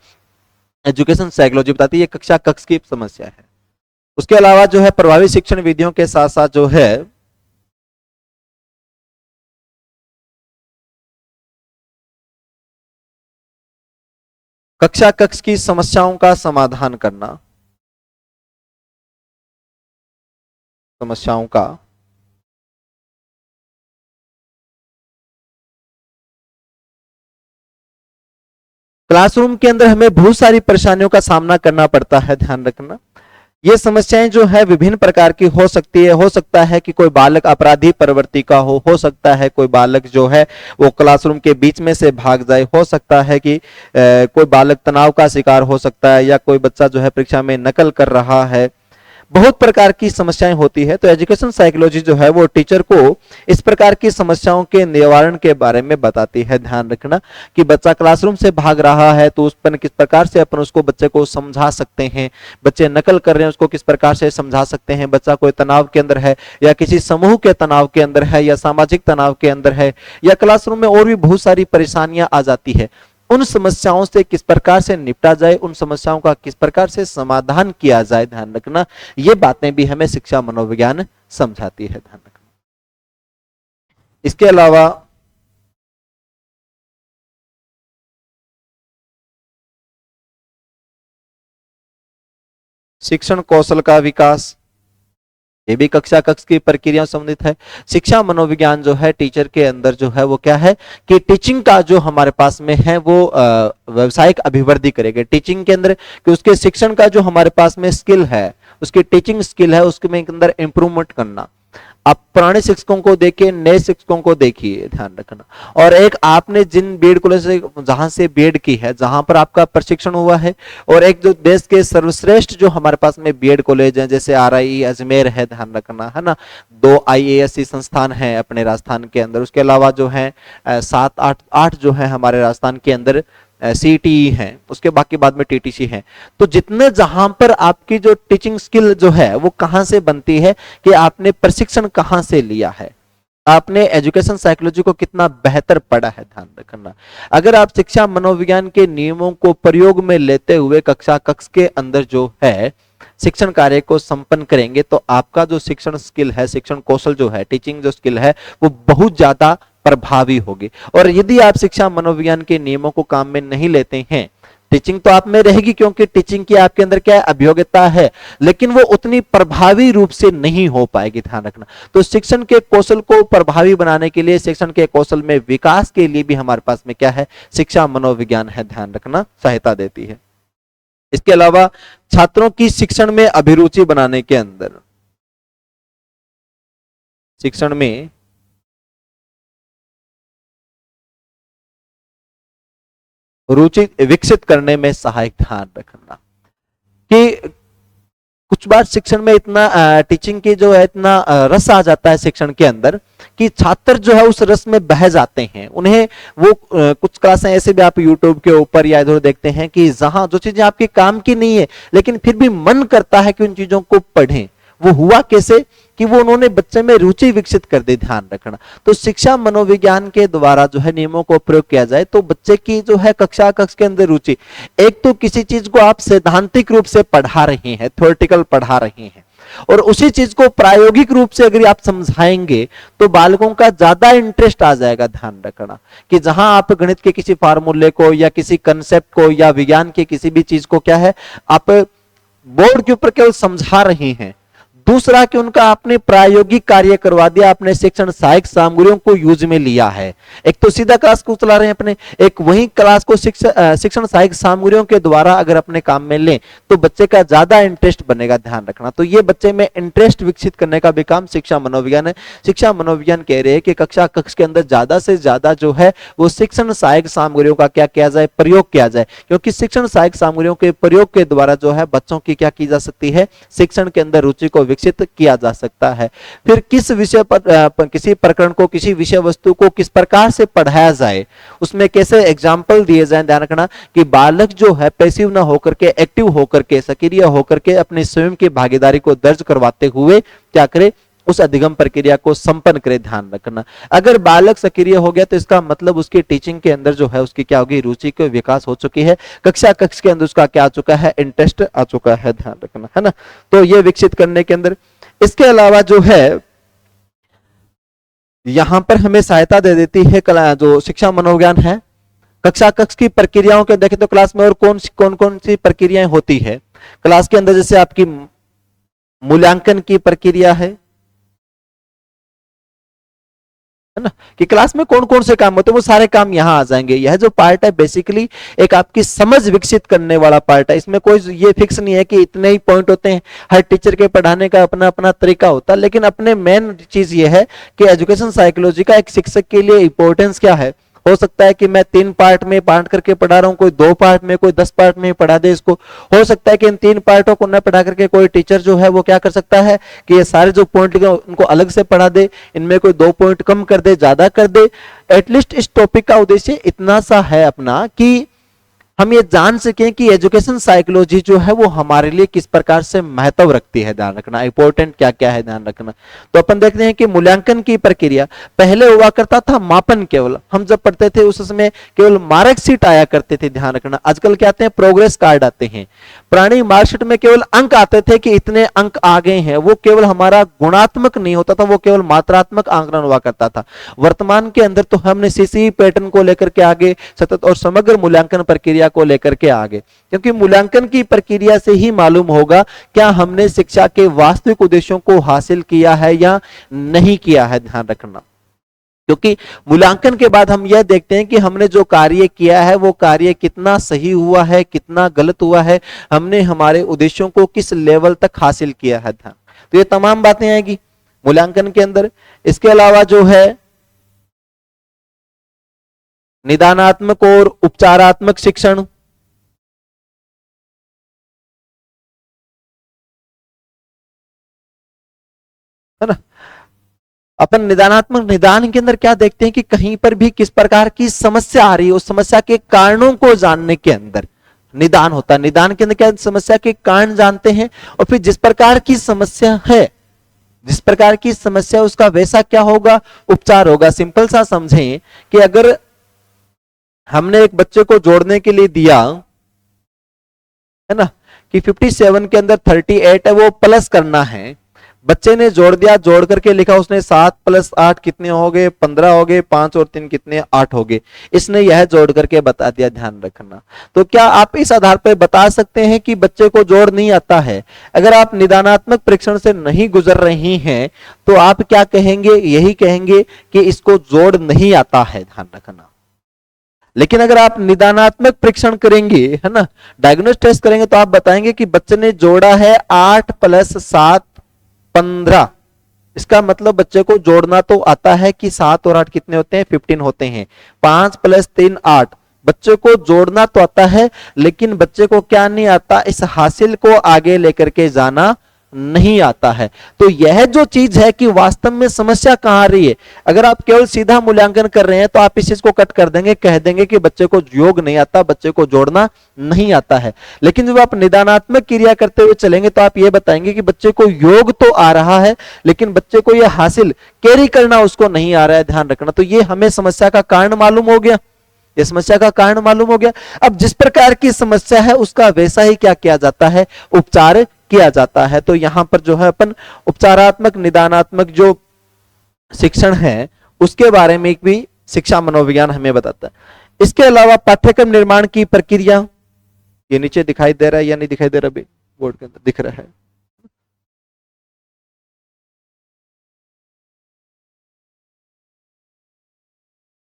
एजुकेशन साइकोलॉजी बताती है। ये कक्षा कक्ष की समस्या है। उसके अलावा जो है प्रभावी शिक्षण विधियों के साथ साथ जो है कक्षा कक्ष की समस्याओं का समाधान करना, समस्याओं का क्लासरूम के अंदर हमें बहुत सारी परेशानियों का सामना करना पड़ता है, ध्यान रखना। ये समस्याएं जो है विभिन्न प्रकार की हो सकती है। हो सकता है कि कोई बालक अपराधी प्रवृत्ति का हो सकता है कोई बालक जो है वो क्लासरूम के बीच में से भाग जाए, हो सकता है कि कोई बालक तनाव का शिकार हो सकता है, या कोई बच्चा जो है परीक्षा में नकल कर रहा है। बहुत प्रकार की समस्याएं होती है। तो एजुकेशन साइकोलॉजी जो है वो टीचर को इस प्रकार की समस्याओं के निवारण के बारे में बताती है, ध्यान रखना, कि बच्चा क्लासरूम से भाग रहा है तो उस पर किस प्रकार से अपन उसको बच्चे को समझा सकते हैं, बच्चे नकल कर रहे हैं उसको किस प्रकार से समझा सकते हैं, बच्चा कोई तनाव के अंदर है या किसी समूह के तनाव के अंदर है या सामाजिक तनाव के अंदर है या क्लासरूम में और भी बहुत सारी परेशानियां आ जाती है, उन समस्याओं से किस प्रकार से निपटा जाए, उन समस्याओं का किस प्रकार से समाधान किया जाए, ध्यान रखना। ये बातें भी हमें शिक्षा मनोविज्ञान समझाती है, ध्यान रखना। इसके अलावा शिक्षण कौशल का विकास, ये भी कक्षा कक्ष की प्रक्रिया संबंधित है। शिक्षा मनोविज्ञान जो है टीचर के अंदर जो है वो क्या है कि टीचिंग का जो हमारे पास में है वो व्यवसायिक अभिवृद्धि करेगा टीचिंग के अंदर, कि उसके शिक्षण का जो हमारे पास में स्किल है, उसकी टीचिंग स्किल है, उसके में अंदर इंप्रूवमेंट करना। आप पुराने शिक्षकों को देखिए, नए शिक्षकों को देखिए, ध्यान रखना। और एक आपने जिन बीएड कॉलेज से जहां से बीएड की है, जहां पर आपका प्रशिक्षण हुआ है, और एक जो देश के सर्वश्रेष्ठ जो हमारे पास में बीएड कॉलेज है जैसे RIE अजमेर है, ध्यान रखना, है ना, 2 IASC संस्थान है अपने राजस्थान के अंदर। उसके अलावा जो है 7-8 जो है हमारे राजस्थान के अंदर CTE है, उसके बाकी बाद में TTC है। तो जितने जहां पर आपकी जो टीचिंग स्किल जो है वो कहां से बनती है कि आपने प्रशिक्षण कहां से लिया है, आपने एजुकेशन साइकोलॉजी को कितना बेहतर पढ़ा है, ध्यान रखना। अगर आप शिक्षा मनोविज्ञान के नियमों को प्रयोग में लेते हुए कक्षा कक्ष के अंदर जो है शिक्षण कार्य को संपन्न करेंगे तो आपका जो शिक्षण स्किल है, शिक्षण कौशल जो है, टीचिंग जो स्किल है, वो बहुत ज्यादा प्रभावी होगी। और यदि आप शिक्षा मनोविज्ञान के नियमों को काम में नहीं लेते हैं, टीचिंग तो आप में रहेगी क्योंकि टीचिंग की आपके अंदर क्या है, अभियोग्यता है, लेकिन वो उतनी प्रभावी रूप से नहीं हो पाएगी, ध्यान रखना। तो शिक्षण के कौशल को प्रभावी बनाने के लिए, शिक्षण के कौशल में विकास के लिए भी हमारे पास में क्या है, शिक्षा मनोविज्ञान है, ध्यान रखना, सहायता देती है। इसके अलावा छात्रों की शिक्षण में अभिरुचि बनाने के अंदर, शिक्षण में रुचि विकसित करने में सहायक, ध्यान रखना कि कुछ बार शिक्षण में इतना टीचिंग की जो है इतना रस आ जाता है शिक्षण के अंदर कि छात्र जो है उस रस में बह जाते हैं। उन्हें वो कुछ क्लासें ऐसे भी आप यूट्यूब के ऊपर या इधर देखते हैं कि जहां जो चीजें आपके काम की नहीं है लेकिन फिर भी मन करता है कि उन चीजों को पढ़ें। वो हुआ कैसे कि वो उन्होंने बच्चे में रुचि विकसित कर दी, ध्यान रखना। तो शिक्षा मनोविज्ञान के द्वारा जो है नियमों को प्रयोग किया जाए तो बच्चे की जो है कक्ष के अंदर रुचि, एक तो किसी चीज को आप सैद्धांतिक रूप से पढ़ा रहे हैं, थ्योरेटिकल पढ़ा रहे हैं, और उसी चीज को प्रायोगिक रूप से अगर आप समझाएंगे तो बालकों का ज्यादा इंटरेस्ट आ जाएगा, ध्यान रखना कि जहां आप गणित के किसी फार्मूले को या किसी कंसेप्ट को या विज्ञान के किसी भी चीज को क्या है आप बोर्ड के ऊपर केवल समझा रहे हैं, दूसरा कि उनका आपने प्रायोगिक कार्य करवा दिया, आपने शिक्षण सहायक सामग्रियों को यूज में लिया है। एक तो सीधा क्लास को चला रहे हैं अपने, एक वही क्लास को शिक्षण सहायक सामग्रियों के द्वारा अगर अपने काम में लें तो बच्चे का ज्यादा इंटरेस्ट बनेगा, ध्यान रखना। तो ये बच्चे में इंटरेस्ट विकसित करने का भी काम शिक्षा मनोविज्ञान है। शिक्षा मनोविज्ञान कह रहे हैं कि कक्ष के अंदर ज्यादा से ज्यादा जो है वो शिक्षण सहायक सामग्रियों का क्या किया जाए, प्रयोग किया जाए, क्योंकि शिक्षण सहायक सामग्रियों के प्रयोग के द्वारा जो है बच्चों की क्या की जा सकती है, शिक्षण के अंदर रुचि को विकसित किया जा सकता है। फिर किस विषय पर किसी प्रकरण को, किसी विषय वस्तु को किस प्रकार से पढ़ाया जाए, उसमें कैसे एग्जाम्पल दिए जाए, ध्यान रखना कि बालक जो है पैसिव ना होकर के एक्टिव होकर के, सक्रिय होकर के अपने स्वयं की भागीदारी को दर्ज करवाते हुए क्या करे, उस अधिगम प्रक्रिया को संपन्न करे, ध्यान रखना। अगर बालक सक्रिय हो गया तो इसका मतलब उसकी टीचिंग के अंदर जो है उसकी क्या होगी, रुचि का विकास हो चुकी है, कक्ष के अंदर उसका क्या आ चुका है, इंटरेस्ट आ चुका है, ध्यान रखना, है ना। तो ये विकसित करने के अंदर, इसके अलावा जो है यहां पर हमें सहायता दे देती है जो शिक्षा मनोविज्ञान है, कक्ष की प्रक्रियाओं के देखें तो क्लास में और कौन कौन सी प्रक्रियाएं होती है क्लास के अंदर, जैसे आपकी मूल्यांकन की प्रक्रिया है ना, कि क्लास में कौन कौन से काम होते हैं वो सारे काम यहाँ आ जाएंगे। यह जो पार्ट है बेसिकली एक आपकी समझ विकसित करने वाला पार्ट है। इसमें कोई ये फिक्स नहीं है कि इतने ही पॉइंट होते हैं, हर टीचर के पढ़ाने का अपना अपना तरीका होता है, लेकिन अपने मेन चीज ये है कि एजुकेशन साइकोलॉजी का एक शिक्षक के लिए इंपॉर्टेंस क्या है। हो सकता है कि मैं 3 पार्ट में बांट करके पढ़ा रहा हूँ, कोई 2 पार्ट में, कोई 10 पार्ट में पढ़ा दे इसको। हो सकता है कि इन 3 पार्टों को न पढ़ा करके कोई टीचर जो है वो क्या कर सकता है कि ये सारे जो पॉइंट उनको अलग से पढ़ा दे, इनमें कोई 2 पॉइंट कम कर दे, ज्यादा कर दे। एटलीस्ट इस टॉपिक का उद्देश्य इतना सा है अपना कि हम ये जान सकें कि एजुकेशन साइकोलॉजी जो है वो हमारे लिए किस प्रकार से महत्व रखती है, ध्यान रखना, इंपॉर्टेंट क्या क्या है, ध्यान रखना। तो अपन देखते हैं कि मूल्यांकन की प्रक्रिया पहले हुआ करता था मापन, केवल हम जब पढ़ते थे उस समय केवल मार्कशीट आया करते थे, ध्यान रखना। आजकल क्या आते हैं, प्रोग्रेस कार्ड आते हैं। पुरानी मार्कशीट में केवल अंक आते थे कि इतने अंक आ गए हैं, वो केवल हमारा गुणात्मक नहीं होता था, वो केवल मात्रात्मक आंकलन हुआ करता था। वर्तमान के अंदर तो हमने सीसी पैटर्न को लेकर के आगे सतत और समग्र मूल्यांकन प्रक्रिया को लेकर के आगे, क्योंकि मूल्यांकन की प्रक्रिया से ही मालूम होगा क्या हमने शिक्षा के वास्तविक उद्देश्यों को हासिल किया है या नहीं किया है, ध्यान रखना। क्योंकि मूल्यांकन के बाद हम यह देखते हैं कि हमने जो कार्य किया है वो कार्य कितना सही हुआ है, कितना गलत हुआ है, हमने हमारे उद्देश्यों को किस लेवल तक हासिल किया है, ध्यान। तो ये तमाम बातें आएगी मूल्यांकन के अंदर। इसके अलावा जो है निदानात्मक और उपचारात्मक शिक्षण, है ना। अपन निदान के अंदर क्या देखते हैं कि कहीं पर भी किस प्रकार की समस्या आ रही है, उस समस्या के कारणों को जानने के अंदर निदान होता है। निदान के अंदर क्या समस्या के कारण जानते हैं और फिर जिस प्रकार की समस्या है, जिस प्रकार की समस्या उसका वैसा क्या होगा, उपचार होगा। सिंपल सा समझें कि अगर हमने एक बच्चे को जोड़ने के लिए दिया है ना, कि 57 के अंदर 38 है वो प्लस करना है। बच्चे ने जोड़ दिया, जोड़ करके लिखा उसने 7 + 8 कितने हो गए, 15 हो गए, 5 और 3 कितने, 8 हो गए। इसने यह जोड़ करके बता दिया, ध्यान रखना। तो क्या आप इस आधार पर बता सकते हैं कि बच्चे को जोड़ नहीं आता है? अगर आप निदानात्मक परीक्षण से नहीं गुजर रही हैं तो आप क्या कहेंगे? यही कहेंगे कि इसको जोड़ नहीं आता है, ध्यान रखना। लेकिन अगर आप निदानात्मक परीक्षण करेंगे, है ना, डायग्नोस्टिक टेस्ट करेंगे, तो आप बताएंगे कि बच्चे ने जोड़ा है 8 + 7 15। इसका मतलब बच्चे को जोड़ना तो आता है कि 7 और 8 कितने होते हैं, 15 होते हैं। 5 + 3 8। बच्चे को जोड़ना तो आता है, लेकिन बच्चे को क्या नहीं आता, इस हासिल को आगे लेकर के जाना नहीं आता है। तो यह जो चीज है कि वास्तव में समस्या कहां आ रही है। अगर आप केवल सीधा मूल्यांकन कर रहे हैं तो आप इस चीज को कट कर देंगे, कह देंगे कि बच्चे को योग नहीं आता, बच्चे को जोड़ना नहीं आता है। लेकिन जब आप निदानात्मक क्रिया करते हुए चलेंगे तो आप ये बताएंगे कि बच्चे को योग तो आ रहा है, लेकिन बच्चे को यह हासिल कैरी करना उसको नहीं आ रहा है, ध्यान रखना। तो ये हमें समस्या का कारण मालूम हो गया, ये समस्या का कारण मालूम हो गया। अब जिस प्रकार की समस्या है उसका वैसा ही क्या किया जाता है, उपचार किया जाता है। तो यहां पर जो है अपन उपचारात्मक निदानात्मक जो शिक्षण है उसके बारे में भी शिक्षा मनोविज्ञान हमें बताता है। इसके अलावा पाठ्यक्रम निर्माण की प्रक्रिया, ये नीचे दिखाई दे रहा है या नहीं दिखाई दे रहा, अभी बोर्ड के अंदर दिख रहा है।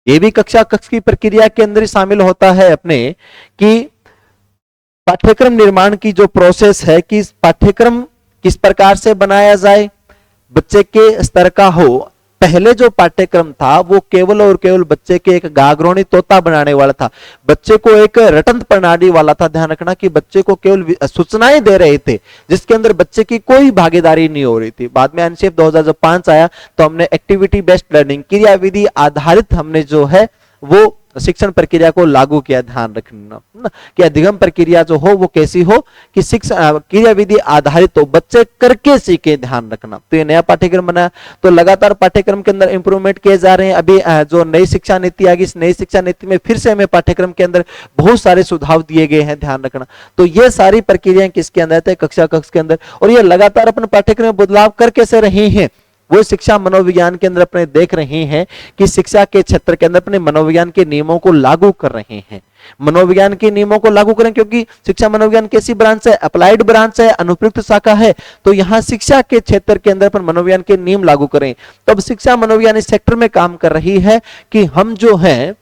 ये भी कक्षा कक्ष की प्रक्रिया के अंदर ही शामिल होता है अपने, कि पाठ्यक्रम निर्माण की जो प्रोसेस है कि पाठ्यक्रम किस प्रकार से बनाया जाए, बच्चे के स्तर का हो। पहले जो पाठ्यक्रम था वो केवल और केवल बच्चे के एक गागरोणी तोता बनाने वाला था, बच्चे को एक रटंत प्रणाली वाला था। ध्यान रखना कि बच्चे को केवल सूचनाएं दे रहे थे जिसके अंदर बच्चे की कोई भागीदारी नहीं हो रही थी। बाद में एनसीएफ 2005 आया तो हमने एक्टिविटी बेस्ड लर्निंग, क्रियाविधि आधारित हमने जो है वो शिक्षण प्रक्रिया को लागू किया। ध्यान रखना कि अधिगम प्रक्रिया जो हो वो कैसी हो कि शिक्षण क्रियाविधि आधारित हो, बच्चे करके सीखे, ध्यान रखना। तो ये नया पाठ्यक्रम बना, तो लगातार पाठ्यक्रम के अंदर इंप्रूवमेंट किए जा रहे हैं। अभी जो नई शिक्षा नीति आ गई, इस नई शिक्षा नीति में फिर से हमें पाठ्यक्रम के अंदर बहुत सारे सुझाव दिए गए हैं, ध्यान रखना। तो ये सारी प्रक्रियाएं किसके अंदर है, कक्षा कक्ष के अंदर। और ये लगातार अपने पाठ्यक्रम में बदलाव कर कैसे रहे हैं, वो शिक्षा मनोविज्ञान के अंदर अपने देख रहे हैं कि शिक्षा के क्षेत्र के अंदर अपने मनोविज्ञान के नियमों को लागू कर रहे हैं। मनोविज्ञान के नियमों को लागू करें, क्योंकि शिक्षा मनोविज्ञान कैसी ब्रांच है, अप्लाइड ब्रांच है, अनुप्रयुक्त शाखा है। तो यहाँ शिक्षा के क्षेत्र के अंदर पर मनोविज्ञान के नियम लागू करें। तो अब शिक्षा मनोविज्ञान इस सेक्टर में काम कर रही है कि हम जो है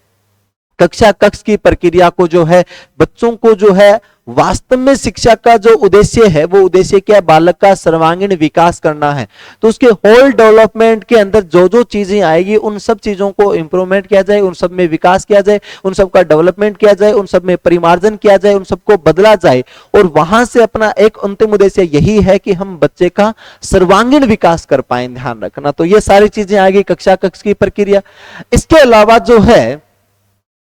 कक्षा कक्ष की प्रक्रिया को जो है बच्चों को जो है वास्तव में शिक्षा का जो उद्देश्य है वो उद्देश्य क्या है, बालक का सर्वांगीण विकास करना है। तो उसके होल डेवलपमेंट के अंदर जो जो चीजें आएगी उन सब चीजों को इंप्रूवमेंट किया जाए, उन सब में विकास किया जाए, उन सब का डेवलपमेंट किया जाए, उन सब में परिमार्जन किया जाए, उन सबको बदला जाए। और वहां से अपना एक अंतिम उद्देश्य यही है कि हम बच्चे का सर्वांगीण विकास कर पाए, ध्यान रखना। तो ये सारी चीजें आएगी कक्षा कक्ष की प्रक्रिया। इसके अलावा जो है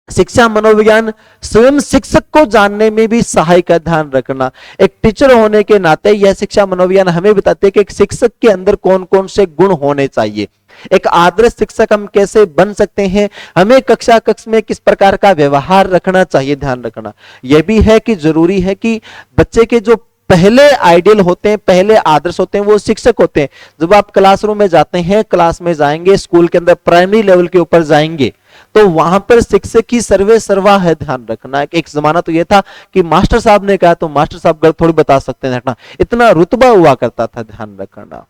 शिक्षा मनोविज्ञान स्वयं शिक्षक को जानने में भी सहायक है, ध्यान रखना। एक टीचर होने के नाते यह शिक्षा मनोविज्ञान हमें बताते हैं कि एक शिक्षक के अंदर कौन कौन से गुण होने चाहिए, एक आदर्श शिक्षक हम कैसे बन सकते हैं, हमें कक्षा कक्ष में किस प्रकार का व्यवहार रखना चाहिए, ध्यान रखना। यह भी है कि जरूरी है कि बच्चे के जो पहले आइडियल होते हैं, पहले आदर्श होते हैं, वो शिक्षक होते हैं। जब आप क्लासरूम में जाते हैं, क्लास में जाएंगे, स्कूल के अंदर प्राइमरी लेवल के ऊपर जाएंगे तो वहां पर शिक्षक की सर्वे सर्वा है, ध्यान रखना। एक जमाना तो यह था कि मास्टर साहब ने कहा तो मास्टर साहब गलत थोड़ी बता सकते हैं, इतना रुतबा हुआ करता था, ध्यान रखना।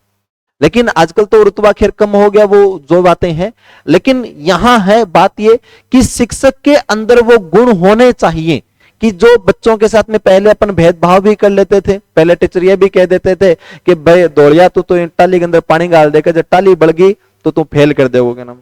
लेकिन आजकल तो रुतबा खैर कम हो गया, वो जो बातें हैं। लेकिन यहां है बात ये कि शिक्षक के अंदर वो गुण होने चाहिए कि जो बच्चों के साथ में पहले अपन भेदभाव भी कर लेते थे। पहले टीचर ये भी कह देते थे कि भाई दौड़िया तो टाली के अंदर पानी डाल देगा, जब टाली बढ़ गई तो तुम फेल कर दोगे ना।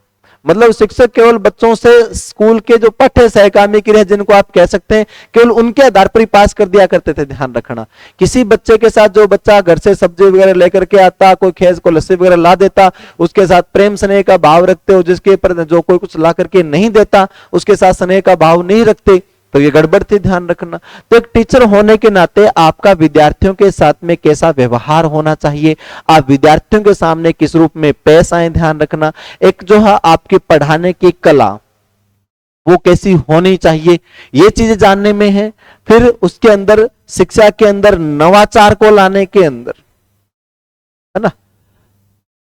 मतलब शिक्षक केवल बच्चों से स्कूल के जो पाठ्य सहकर्मी क्रिया जिनको आप कह सकते हैं केवल उनके आधार पर ही पास कर दिया करते थे, ध्यान रखना। किसी बच्चे के साथ जो बच्चा घर से सब्जी वगैरह लेकर के आता, कोई खेस को लस्सी वगैरह ला देता, उसके साथ प्रेम स्नेह का भाव रखते हो, जिसके पर जो कोई कुछ ला करके नहीं देता उसके साथ स्नेह का भाव नहीं रखते, तो ये गड़बड़ थी, ध्यान रखना। तो एक टीचर होने के नाते आपका विद्यार्थियों के साथ में कैसा व्यवहार होना चाहिए, आप विद्यार्थियों के सामने किस रूप में पेश आए, ध्यान रखना। एक जो है आपकी पढ़ाने की कला वो कैसी होनी चाहिए, ये चीजें जानने में है। फिर उसके अंदर शिक्षा के अंदर नवाचार को लाने के अंदर, है ना,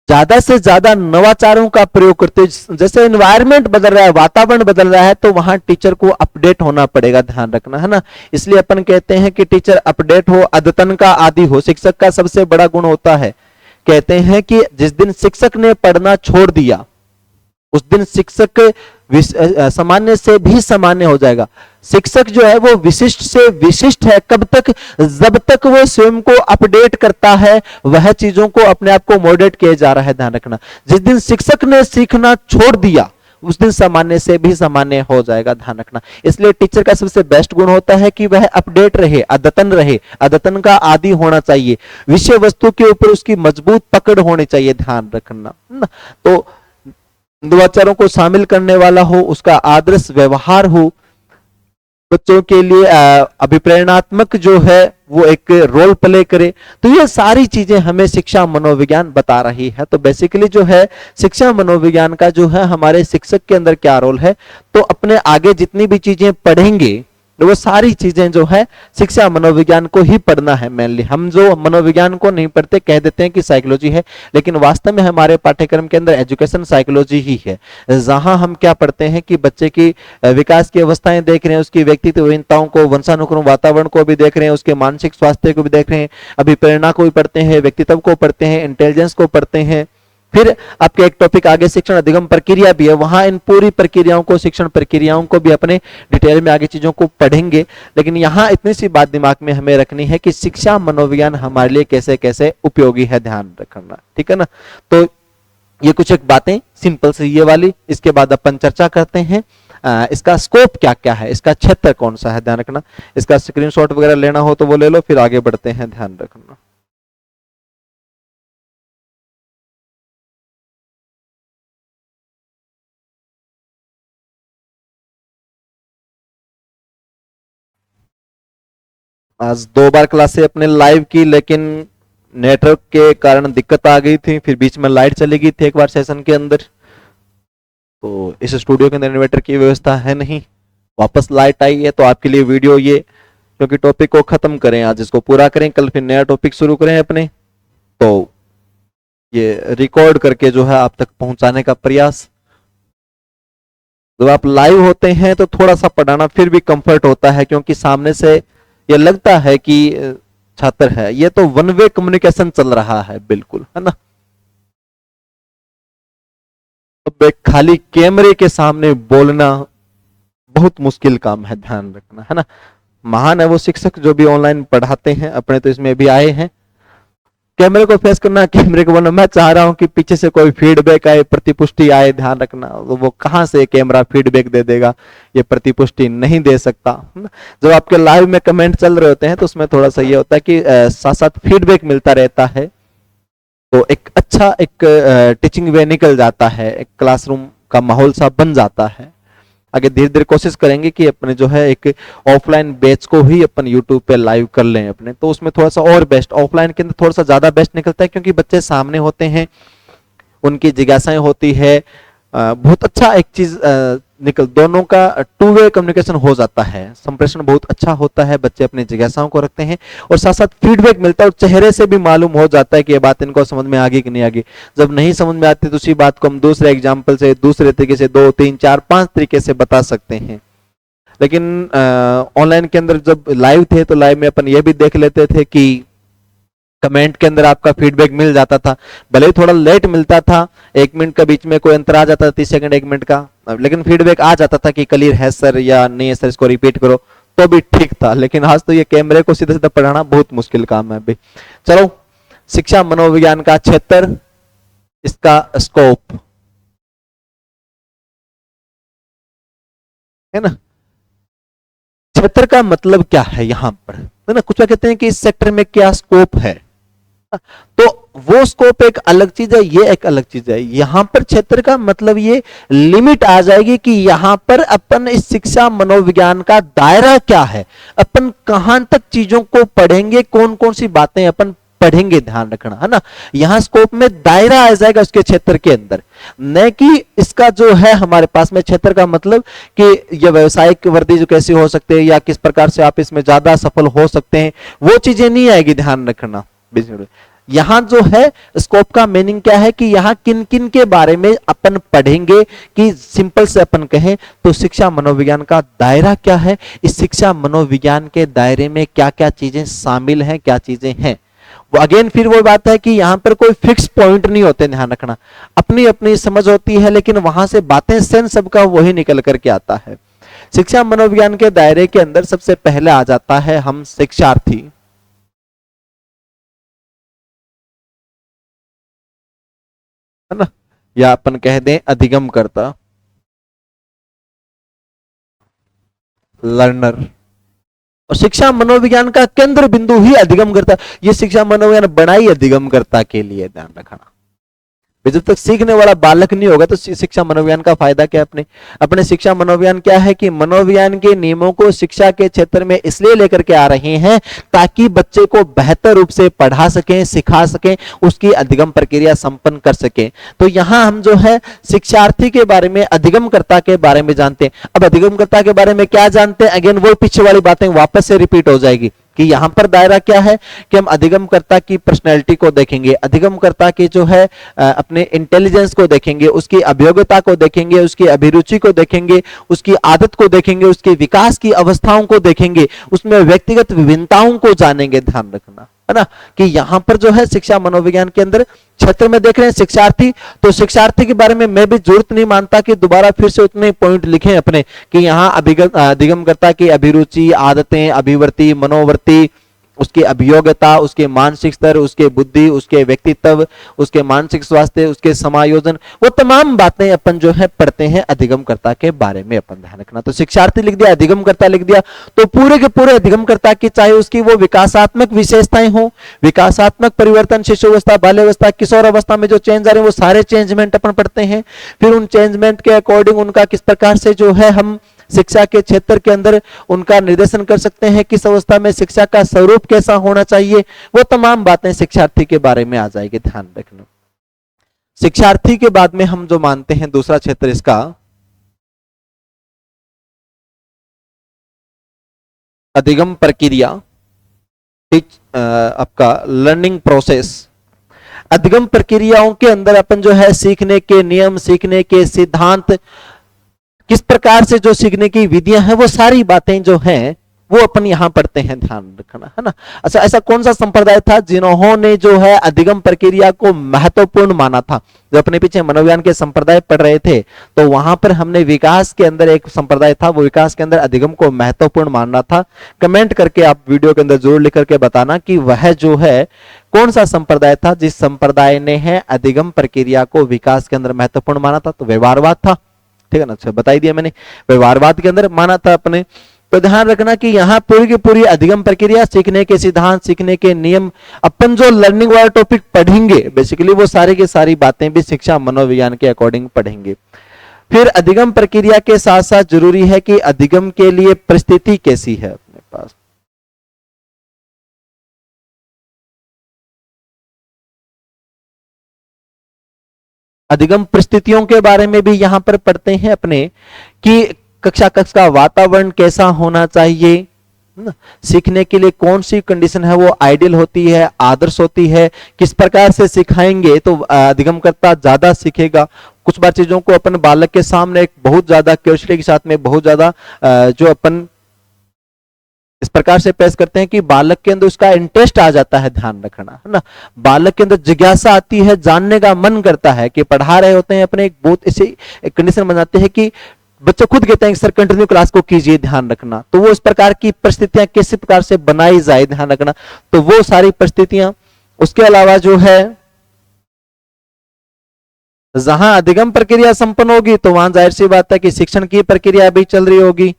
ज्यादा से ज्यादा नवाचारों का प्रयोग करते। जैसे एनवायरनमेंट बदल रहा है, वातावरण बदल रहा है, तो वहां टीचर को अपडेट होना पड़ेगा, ध्यान रखना, है ना। इसलिए अपन कहते हैं कि टीचर अपडेट हो, अद्यतन का आदी हो। शिक्षक का सबसे बड़ा गुण होता है, कहते हैं कि जिस दिन शिक्षक ने पढ़ना छोड़ दिया उस दिन शिक्षक सामान्य से भी सामान्य हो जाएगा। शिक्षक जो है वो विशिष्ट से विशिष्ट है कब तक, जब तक वो स्वयं को अपडेट करता है, वह चीजों को अपने आप को मॉडरेट किया जा रहा है, ध्यान रखना। जिस दिन शिक्षक ने सीखना छोड़ दिया उस दिन सामान्य से भी सामान्य हो जाएगा, ध्यान रखना। इसलिए टीचर का सबसे बेस्ट गुण होता है कि वह अपडेट रहे, अद्यतन रहे, अद्यतन का आदी होना चाहिए, विषय वस्तु के ऊपर उसकी मजबूत पकड़ होनी चाहिए, ध्यान रखना। तो नवाचारों को शामिल करने वाला हो, उसका आदर्श व्यवहार हो, बच्चों के लिए अभिप्रेरणात्मक जो है वो एक रोल प्ले करे। तो ये सारी चीजें हमें शिक्षा मनोविज्ञान बता रही है। तो बेसिकली जो है शिक्षा मनोविज्ञान का जो है हमारे शिक्षक के अंदर क्या रोल है, तो अपने आगे जितनी भी चीजें पढ़ेंगे वो सारी चीजें जो है शिक्षा मनोविज्ञान को ही पढ़ना है मेनली। हम जो मनोविज्ञान को नहीं पढ़ते, कह देते हैं कि साइकोलॉजी है, लेकिन वास्तव में हमारे पाठ्यक्रम के अंदर एजुकेशन साइकोलॉजी ही है। जहां हम क्या पढ़ते हैं कि बच्चे की विकास की अवस्थाएं देख रहे हैं, उसकी व्यक्तित्वहीनताओं को, वंशानुक्रम वातावरण को भी देख रहे हैं, उसके मानसिक स्वास्थ्य को भी देख रहे हैं, अभिप्रेरणा को भी पढ़ते हैं, व्यक्तित्व को पढ़ते हैं, इंटेलिजेंस को पढ़ते हैं। फिर आपके एक टॉपिक आगे शिक्षण अधिगम प्रक्रिया भी है, वहां इन पूरी प्रक्रियाओं को, शिक्षण प्रक्रियाओं को भी अपने डिटेल में आगे चीजों को पढ़ेंगे। लेकिन यहां इतनी सी बात दिमाग में हमें रखनी है कि शिक्षा मनोविज्ञान हमारे लिए कैसे कैसे उपयोगी है, ध्यान रखना, ठीक है ना। तो ये कुछ एक बातें सिंपल से ये वाली, इसके बाद अपन चर्चा करते हैं इसका स्कोप क्या क्या है, इसका क्षेत्र कौन सा है, ध्यान रखना। इसका स्क्रीनशॉट वगैरह लेना हो तो वो ले लो, फिर आगे बढ़ते हैं, ध्यान रखना। आज 2 बार क्लासें अपने लाइव की, लेकिन नेटवर्क के कारण दिक्कत आ गई थी, फिर बीच में लाइट चली गई थी एक बार सेशन के अंदर। तो इस स्टूडियो के अंदर इन्वर्टर की व्यवस्था है नहीं, वापस लाइट आई है, तो आपके लिए वीडियो ये, क्योंकि टॉपिक को खत्म करें आज, इसको पूरा करें, कल फिर नया टॉपिक शुरू करें अपने, तो ये रिकॉर्ड करके जो है आप तक पहुंचाने का प्रयास। जब आप लाइव होते हैं तो थोड़ा सा पढ़ाना फिर भी कंफर्ट होता है, क्योंकि सामने से ये लगता है कि छात्र है, ये तो वन वे कम्युनिकेशन चल रहा है, बिल्कुल, है ना। अब एक खाली कैमरे के सामने बोलना बहुत मुश्किल काम है, ध्यान रखना, है ना। महान है वो शिक्षक जो भी ऑनलाइन पढ़ाते हैं, अपने तो इसमें भी आए हैं। कैमरे को फेस करना, कैमरे को बोलना। मैं चाह रहा हूं कि पीछे से कोई फीडबैक आए, प्रतिपुष्टि आए, ध्यान रखना। वो कहां से कैमरा फीडबैक दे देगा, ये प्रतिपुष्टि नहीं दे सकता। जब आपके लाइव में कमेंट चल रहे होते हैं तो उसमें थोड़ा सा ये होता है कि साथ साथ फीडबैक मिलता रहता है, तो एक अच्छा एक टीचिंग वे निकल जाता है, एक क्लासरूम का माहौल सा बन जाता है। आगे धीरे धीरे कोशिश करेंगे कि अपने जो है एक ऑफलाइन बैच को ही अपन यूट्यूब पे लाइव कर लें अपने, तो उसमें थोड़ा सा और बेस्ट, ऑफलाइन के अंदर थोड़ा सा ज्यादा बेस्ट निकलता है, क्योंकि बच्चे सामने होते हैं, उनकी जिज्ञासाएं होती है, बहुत अच्छा एक चीज निकल, दोनों का 2 वे कम्युनिकेशन हो जाता है, संप्रेषण बहुत अच्छा होता है, बच्चे अपनी जिज्ञासाओं को रखते हैं और साथ साथ फीडबैक मिलता है, और चेहरे से भी मालूम हो जाता है कि ये बात इनको समझ में आ गई कि नहीं आ गई। जब नहीं समझ में आती तो उसी बात को हम दूसरे एग्जाम्पल से, दूसरे तरीके से, 2, 3, 4, 5 तरीके से बता सकते हैं। लेकिन ऑनलाइन के अंदर जब लाइव थे तो लाइव में अपन ये भी देख लेते थे कि कमेंट के अंदर आपका फीडबैक मिल जाता था, भले ही थोड़ा लेट मिलता था, 1 मिनट का बीच में कोई अंतर आ जाता था, 30 सेकंड 1 मिनट का, लेकिन फीडबैक आ जाता था कि क्लियर है सर या नहीं है सर, इसको रिपीट करो, तो भी ठीक था। लेकिन आज तो ये कैमरे को सीधा सीधा पढ़ाना बहुत मुश्किल काम है अभी। चलो, शिक्षा मनोविज्ञान का क्षेत्र, इसका स्कोप, है ना। क्षेत्र का मतलब क्या है यहां पर, है ना। कुछ कहते हैं कि इस सेक्टर में क्या स्कोप है, तो वो स्कोप एक अलग चीज है, ये एक अलग चीज है। यहां पर क्षेत्र का मतलब ये लिमिट आ जाएगी कि यहां पर अपन इस शिक्षा मनोविज्ञान का दायरा क्या है, अपन कहां तक चीजों को पढ़ेंगे, कौन कौन सी बातें अपन पढ़ेंगे, ध्यान रखना है ना। यहां स्कोप में दायरा आ जाएगा उसके क्षेत्र के अंदर, न कि इसका जो है हमारे पास में क्षेत्र का मतलब कि यह व्यवसायिक वृद्धि जो कैसे हो सकते हैं या किस प्रकार से आप इसमें ज्यादा सफल हो सकते हैं, वो चीजें नहीं आएगी, ध्यान रखना। यहां जो है स्कोप का मीनिंग क्या है कि यहां किन किन के बारे में अपन पढ़ेंगे, कि सिंपल से अपन कहें तो शिक्षा मनोविज्ञान का दायरा क्या है, इस शिक्षा मनोविज्ञान के दायरे में क्या क्या चीजें शामिल हैं, क्या चीजें हैं। वो अगेन फिर वो बात है कि यहां पर कोई फिक्स पॉइंट नहीं होते, ध्यान रखना, अपनी अपनी समझ होती है, लेकिन वहां से बातें सेंस सबका वही निकल करके आता है। शिक्षा मनोविज्ञान के दायरे के अंदर सबसे पहले आ जाता है हम शिक्षार्थी, है ना, या अपन कह दें अधिगमकर्ता, लर्नर। और शिक्षा मनोविज्ञान का केंद्र बिंदु ही अधिगमकर्ता, ये शिक्षा मनोविज्ञान बनाई अधिगमकर्ता के लिए, ध्यान रखना। जब तक सीखने वाला बालक नहीं होगा तो शिक्षा मनोविज्ञान का फायदा क्या अपने अपने शिक्षा मनोविज्ञान क्या है कि मनोविज्ञान के नियमों को शिक्षा के क्षेत्र में इसलिए लेकर के आ रहे हैं ताकि बच्चे को बेहतर रूप से पढ़ा सकें, सिखा सकें, उसकी अधिगम प्रक्रिया संपन्न कर सकें। तो यहां हम जो है शिक्षार्थी के बारे में, अधिगमकर्ता के बारे में जानते हैं। अब अधिगमकर्ता के बारे में क्या जानते हैं, अगेन वो पीछे वाली बातें वापस से रिपीट हो जाएगी कि यहां पर दायरा क्या है कि हम अधिगमकर्ता की पर्सनैलिटी को देखेंगे, अधिगमकर्ता की जो है अपने इंटेलिजेंस को देखेंगे, उसकी अभियोग्यता को देखेंगे, उसकी अभिरुचि को देखेंगे, उसकी आदत को देखेंगे, उसके विकास की अवस्थाओं को देखेंगे, उसमें व्यक्तिगत विभिन्नताओं को जानेंगे, ध्यान रखना, है ना, कि यहां पर जो है शिक्षा मनोविज्ञान के अंदर क्षेत्र में देख रहे हैं शिक्षार्थी, तो शिक्षार्थी के बारे में मैं भी जरूरत नहीं मानता कि दोबारा फिर से उतने पॉइंट लिखें अपने कि यहां अधिगमकर्ता की अभिरुचि, आदतें, अभिवृत्ति, मनोवृत्ति, उसकी अभियोग्यता, उसके मानसिक स्तर, उसके बुद्धि, उसके व्यक्तित्व, उसके मानसिक स्वास्थ्य, उसके समायोजन, वो तमाम बातें अपन जो है पढ़ते हैं अधिगमकर्ता के बारे में, अपन ध्यान रखना। तो शिक्षार्थी लिख दिया, अधिगमकर्ता लिख दिया, तो पूरे के पूरे अधिगमकर्ता की चाहे उसकी वो विकासात्मक विशेषताएं हो, विकासात्मक परिवर्तन, शिशु अवस्था, बाल्यावस्था, किशोर अवस्था में जो चेंज आ रहे हैं वो सारे चेंजमेंट अपन पढ़ते हैं। फिर उन चेंजमेंट के अकॉर्डिंग उनका किस प्रकार से जो है हम शिक्षा के क्षेत्र के अंदर उनका निर्देशन कर सकते हैं, किस अवस्था में शिक्षा का स्वरूप कैसा होना चाहिए, वो तमाम बातें शिक्षार्थी के बारे में आ जाएगी, ध्यान रखना। शिक्षार्थी के बाद में हम जो मानते हैं दूसरा क्षेत्र इसका अधिगम प्रक्रिया, आपका लर्निंग प्रोसेस। अधिगम प्रक्रियाओं के अंदर अपन जो है सीखने के नियम, सीखने के सिद्धांत, किस प्रकार से जो सीखने की विधियां हैं, वो सारी बातें जो हैं वो अपन यहां पढ़ते हैं, ध्यान रखना, है ना। अच्छा, ऐसा कौन सा संप्रदाय था जिन्होंने जो है अधिगम प्रक्रिया को महत्वपूर्ण माना था? जो अपने पीछे मनोविज्ञान के संप्रदाय पढ़ रहे थे तो वहां पर हमने विकास के अंदर एक संप्रदाय था, वो विकास के अंदर अधिगम को महत्वपूर्ण मानना था। कमेंट करके आप वीडियो के अंदर जरूर लिख करके बताना कि वह जो है कौन सा संप्रदाय था जिस संप्रदाय ने है अधिगम प्रक्रिया को विकास के अंदर महत्वपूर्ण माना था। तो व्यवहारवाद था, ठीक है ना। अच्छा, बताई दिया मैंने, व्यवहारवाद के अंदर माना था अपने। तो ध्यान रखना कि यहां पूरी की पूरी अधिगम प्रक्रिया, सीखने के सिद्धांत, सीखने के नियम, अपन जो लर्निंग वाला टॉपिक पढ़ेंगे बेसिकली वो सारी की सारी बातें भी शिक्षा मनोविज्ञान के अकॉर्डिंग पढ़ेंगे। फिर अधिगम प्रक्रिया के साथ साथ जरूरी है कि अधिगम के लिए परिस्थिति कैसी है अपने पास। अधिगम परिस्थितियों के बारे में भी यहां पर पढ़ते हैं अपने कि कक्षा का वातावरण कैसा होना चाहिए, सीखने के लिए कौन सी कंडीशन है वो आइडियल होती है, आदर्श होती है, किस प्रकार से सिखाएंगे तो अधिगमकर्ता ज्यादा सीखेगा। कुछ बार चीजों को अपन बालक के सामने एक बहुत ज्यादा क्यूरियोसिटी के साथ में बहुत ज्यादा जो अपन इस प्रकार से पेश करते हैं कि बालक के अंदर उसका इंटरेस्ट आ जाता है, ध्यान रखना, है ना। बालक के अंदर जिज्ञासा आती है, जानने का मन करता है कि पढ़ा रहे होते हैं अपने, एक बहुत ऐसी कंडीशन बनाते हैं कि बच्चे खुद कहते हैं कि सर कंटिन्यू क्लास को कीजिए, ध्यान रखना। तो वो इस प्रकार की परिस्थितियां किस प्रकार से बनाई जाए, ध्यान रखना। तो वो सारी परिस्थितियां, उसके अलावा जो है जहां अधिगम प्रक्रिया संपन्न होगी तो वहां जाहिर सी बात है कि शिक्षण की प्रक्रिया भी चल रही होगी।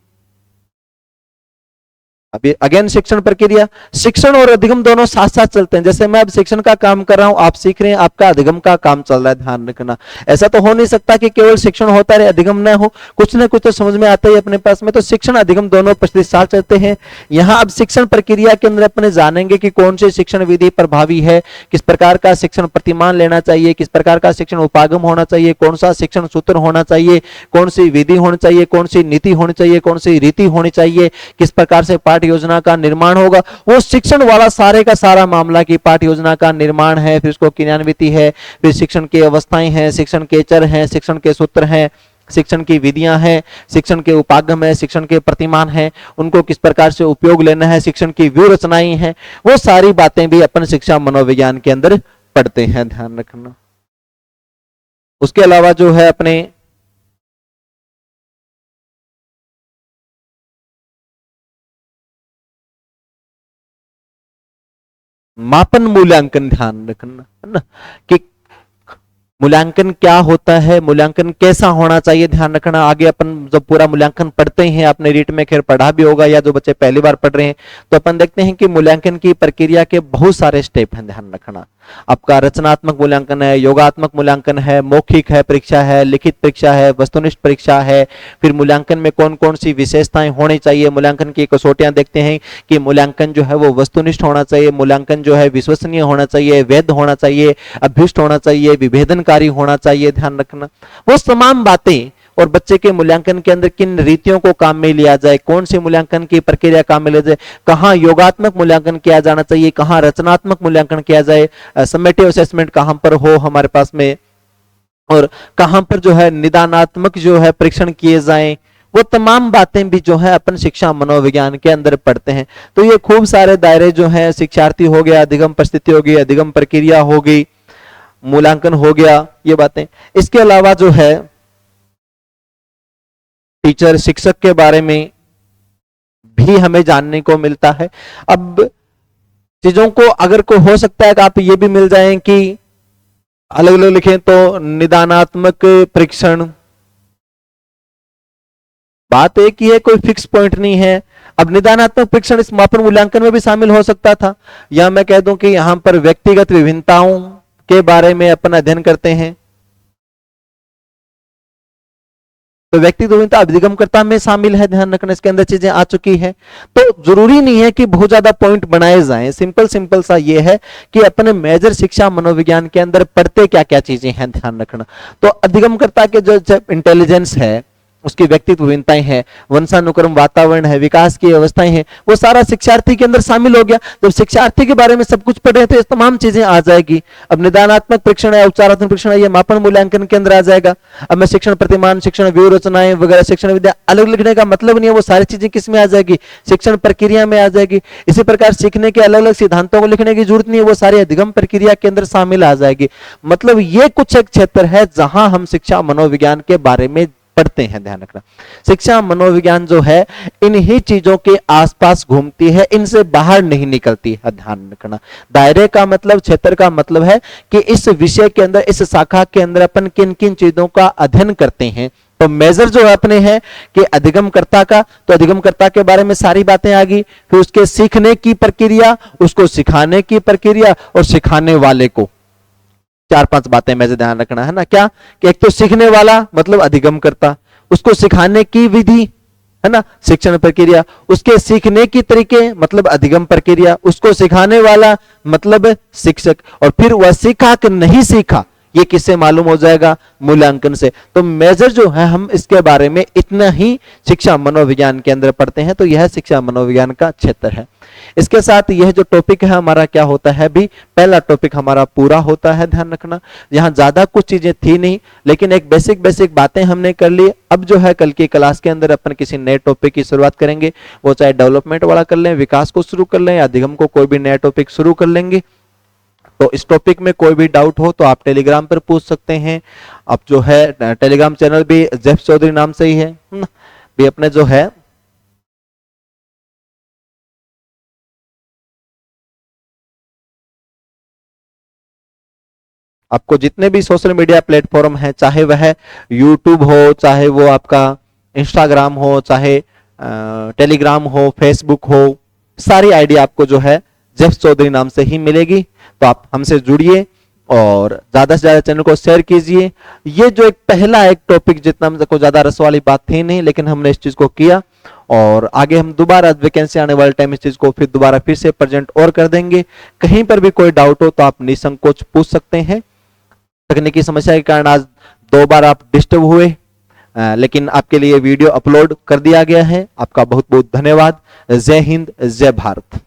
अभी अगेन शिक्षण प्रक्रिया, शिक्षण और अधिगम दोनों साथ साथ चलते हैं। जैसे मैं अब शिक्षण का काम कर रहा हूं, आप सीख रहे हैं, आपका अधिगम का काम चल रहा है, ध्यान रखना। ऐसा तो हो नहीं सकता कि केवल शिक्षण होता रहे, अधिगम ना हो, कुछ ना कुछ तो समझ में आता ही अपने पास में। तो शिक्षण अधिगम दोनों प्रतिशत साथ चलते हैं। यहाँ अब शिक्षण प्रक्रिया के अंदर अपने जानेंगे कि कौन सी शिक्षण विधि प्रभावी है, किस प्रकार का शिक्षण प्रतिमान लेना चाहिए, किस प्रकार का शिक्षण उपागम होना चाहिए, कौन सा शिक्षण सूत्र होना चाहिए, कौन सी विधि होनी चाहिए, कौन सी नीति होनी चाहिए, कौन सी रीति होनी चाहिए, किस प्रकार से पाठ्य योजना का निर्माण होगा। वो शिक्षण वाला सारे का सारा मामला की पाठ्य योजना का निर्माण है, फिर उसको क्रियान्विति है, फिर शिक्षण की अवस्थाएं हैं, शिक्षण के चर हैं, शिक्षण के सूत्र हैं, शिक्षण की विधियां हैं, शिक्षण के उपागम है, शिक्षण के प्रतिमान है, उनको किस प्रकार से उपयोग लेना है, शिक्षण की व्यूह रचनाएं हैं, वो सारी बातें भी अपन शिक्षा मनोविज्ञान के अंदर पढ़ते हैं, ध्यान रखना। उसके अलावा जो है अपने मापन मूल्यांकन, ध्यान रखना है ना, कि मूल्यांकन क्या होता है, मूल्यांकन कैसा होना चाहिए, ध्यान रखना। आगे अपन जब पूरा मूल्यांकन पढ़ते हैं, आपने रीट में खैर पढ़ा भी होगा, या जो बच्चे पहली बार पढ़ रहे हैं, तो अपन देखते हैं कि मूल्यांकन की प्रक्रिया के बहुत सारे स्टेप हैं, ध्यान रखना। आपका रचनात्मक मूल्यांकन है, योगात्मक मूल्यांकन है, मौखिक है परीक्षा है, लिखित परीक्षा है, वस्तुनिष्ठ परीक्षा है। फिर मूल्यांकन में कौन कौन सी विशेषताएं होनी चाहिए, मूल्यांकन की कसौटियां देखते हैं कि मूल्यांकन जो है वो वस्तुनिष्ठ होना चाहिए, मूल्यांकन जो है विश्वसनीय होना चाहिए, वैध होना चाहिए, अभ्युष्ट होना चाहिए, विभेदनकारी होना चाहिए, ध्यान रखना। वो तमाम बातें, और बच्चे के मूल्यांकन के अंदर किन रीतियों को काम में लिया जाए, कौन सी मूल्यांकन की प्रक्रिया काम में लिया जाए, कहां योगात्मक मूल्यांकन किया जाना चाहिए, कहां रचनात्मक मूल्यांकन किया जाए, समेटिव असेसमेंट कहां पर हो हमारे पास में, और कहां पर जो है निदानात्मक जो है परीक्षण किए जाएं, वो तमाम बातें भी जो है अपन शिक्षा मनोविज्ञान के अंदर पढ़ते हैं। तो ये खूब सारे दायरे जो है, शिक्षार्थी हो गया, अधिगम परिस्थिति हो गई, अधिगम प्रक्रिया हो गई, मूल्यांकन हो गया, ये बातें। इसके अलावा जो है टीचर, शिक्षक के बारे में भी हमें जानने को मिलता है। अब चीजों को अगर को हो सकता है कि आप ये भी मिल जाएं कि अलग अलग लिखें, तो निदानात्मक परीक्षण, बात एक ही है, कोई फिक्स पॉइंट नहीं है। अब निदानात्मक परीक्षण इस मापन मूल्यांकन में भी शामिल हो सकता था, या मैं कह दूं कि यहां पर व्यक्तिगत विभिन्नताओं के बारे में अपन अध्ययन करते हैं, तो व्यक्तिगत विभिन्नता अधिगमकर्ता में शामिल है, ध्यान रखना। इसके अंदर चीजें आ चुकी है, तो जरूरी नहीं है कि बहुत ज्यादा पॉइंट बनाए जाएं। सिंपल सिंपल सा ये है कि अपने मेजर शिक्षा मनोविज्ञान के अंदर पढ़ते क्या क्या चीजें हैं, ध्यान रखना। तो अधिगमकर्ता के जो इंटेलिजेंस है, उसकी व्यक्तित्व विभिन्नताएं हैं, वंशानुक्रम, वातावरण है, विकास की अवस्थाएं हैं, वो सारा शिक्षार्थी के अंदर शामिल हो गया। जब शिक्षार्थी के बारे में सब कुछ पढ़ रहे थे, तमाम चीजें आ जाएगी। अब निदानात्मक परीक्षण है, उपचारात्मक परीक्षण है, ये मापन मूल्यांकन के अंदर आ जाएगा। अब मैं शिक्षण प्रतिमान, शिक्षण व्यूह रचनाएं वगैरह, शिक्षण विद्या अलग लिखने का मतलब नहीं है, वो सारी चीजें किस में आ जाएगी, शिक्षण प्रक्रिया में आ जाएगी। इसी प्रकार सीखने के अलग अलग सिद्धांतों को लिखने की जरूरत नहीं है, वो सारी अधिगम प्रक्रिया के अंदर शामिल आ जाएगी। मतलब ये कुछ एक क्षेत्र है जहां हम शिक्षा मनोविज्ञान के बारे में पढ़ते हैं, ध्यान रखना। शिक्षा मनोविज्ञान जो है इन्हीं चीजों के आसपास घूमती है, इनसे बाहर नहीं निकलती है, ध्यान रखना। दायरे का मतलब, क्षेत्र का मतलब है कि इस विषय के अंदर, इस शाखा के अंदर अपन किन किन चीजों का अध्ययन करते हैं। तो मेजर जो अपने हैं कि अधिगमकर्ता का, तो अधिगमकर्ता के बारे में सारी बातें आ गई। फिर उसके सीखने की प्रक्रिया, उसको सिखाने की प्रक्रिया, और सिखाने वाले को, चार पांच बातें में से ध्यान रखना है ना। क्या कि एक तो सीखने वाला मतलब अधिगमकर्ता, उसको सिखाने की विधि है ना, शिक्षण प्रक्रिया, उसके सीखने की तरीके मतलब अधिगम प्रक्रिया, उसको सिखाने वाला मतलब शिक्षक, और फिर वह सीखा कि नहीं सीखा ये किससे मालूम हो जाएगा, मूल्यांकन से। तो मेजर जो है हम इसके बारे में इतना ही शिक्षा मनोविज्ञान के अंदर पढ़ते हैं। तो यह शिक्षा मनोविज्ञान का क्षेत्र है। इसके साथ यह जो टॉपिक है हमारा क्या होता है, भी पहला टॉपिक हमारा पूरा होता है, ध्यान रखना। यहाँ ज्यादा कुछ चीजें थी नहीं, लेकिन एक बेसिक बेसिक बातें हमने कर ली। अब जो है कल की क्लास के अंदर अपन किसी नए टॉपिक की शुरुआत करेंगे, वो चाहे डेवलपमेंट वाला कर लें, विकास को शुरू कर लें, या अधिगम को कोई भी नया टॉपिक शुरू कर लेंगे। तो इस टॉपिक में कोई भी डाउट हो तो आप टेलीग्राम पर पूछ सकते हैं। अब जो है टेलीग्राम चैनल भी जेफ चौधरी नाम से ही है, भी अपने जो है आपको जितने भी सोशल मीडिया प्लेटफॉर्म है, चाहे वह यूट्यूब हो, चाहे वो आपका इंस्टाग्राम हो, चाहे टेलीग्राम हो, फेसबुक हो, सारी आइडिया आपको जो है जेफ चौधरी नाम से ही मिलेगी। तो आप हमसे जुड़िए और ज्यादा से ज्यादा चैनल को शेयर कीजिए। ये जो एक पहला एक टॉपिक, जितना को ज्यादा रस वाली बात थी नहीं, लेकिन हमने इस चीज को किया और आगे हम दोबारा वैकेंसी आने वाले टाइम इस चीज को फिर दोबारा फिर से प्रेजेंट और कर देंगे। कहीं पर भी कोई डाउट हो तो आप निसंकोच पूछ सकते हैं। तकनीकी समस्या के कारण आज 2 बार आप डिस्टर्ब हुए, लेकिन आपके लिए वीडियो अपलोड कर दिया गया है। आपका बहुत बहुत धन्यवाद। जय हिंद, जय भारत।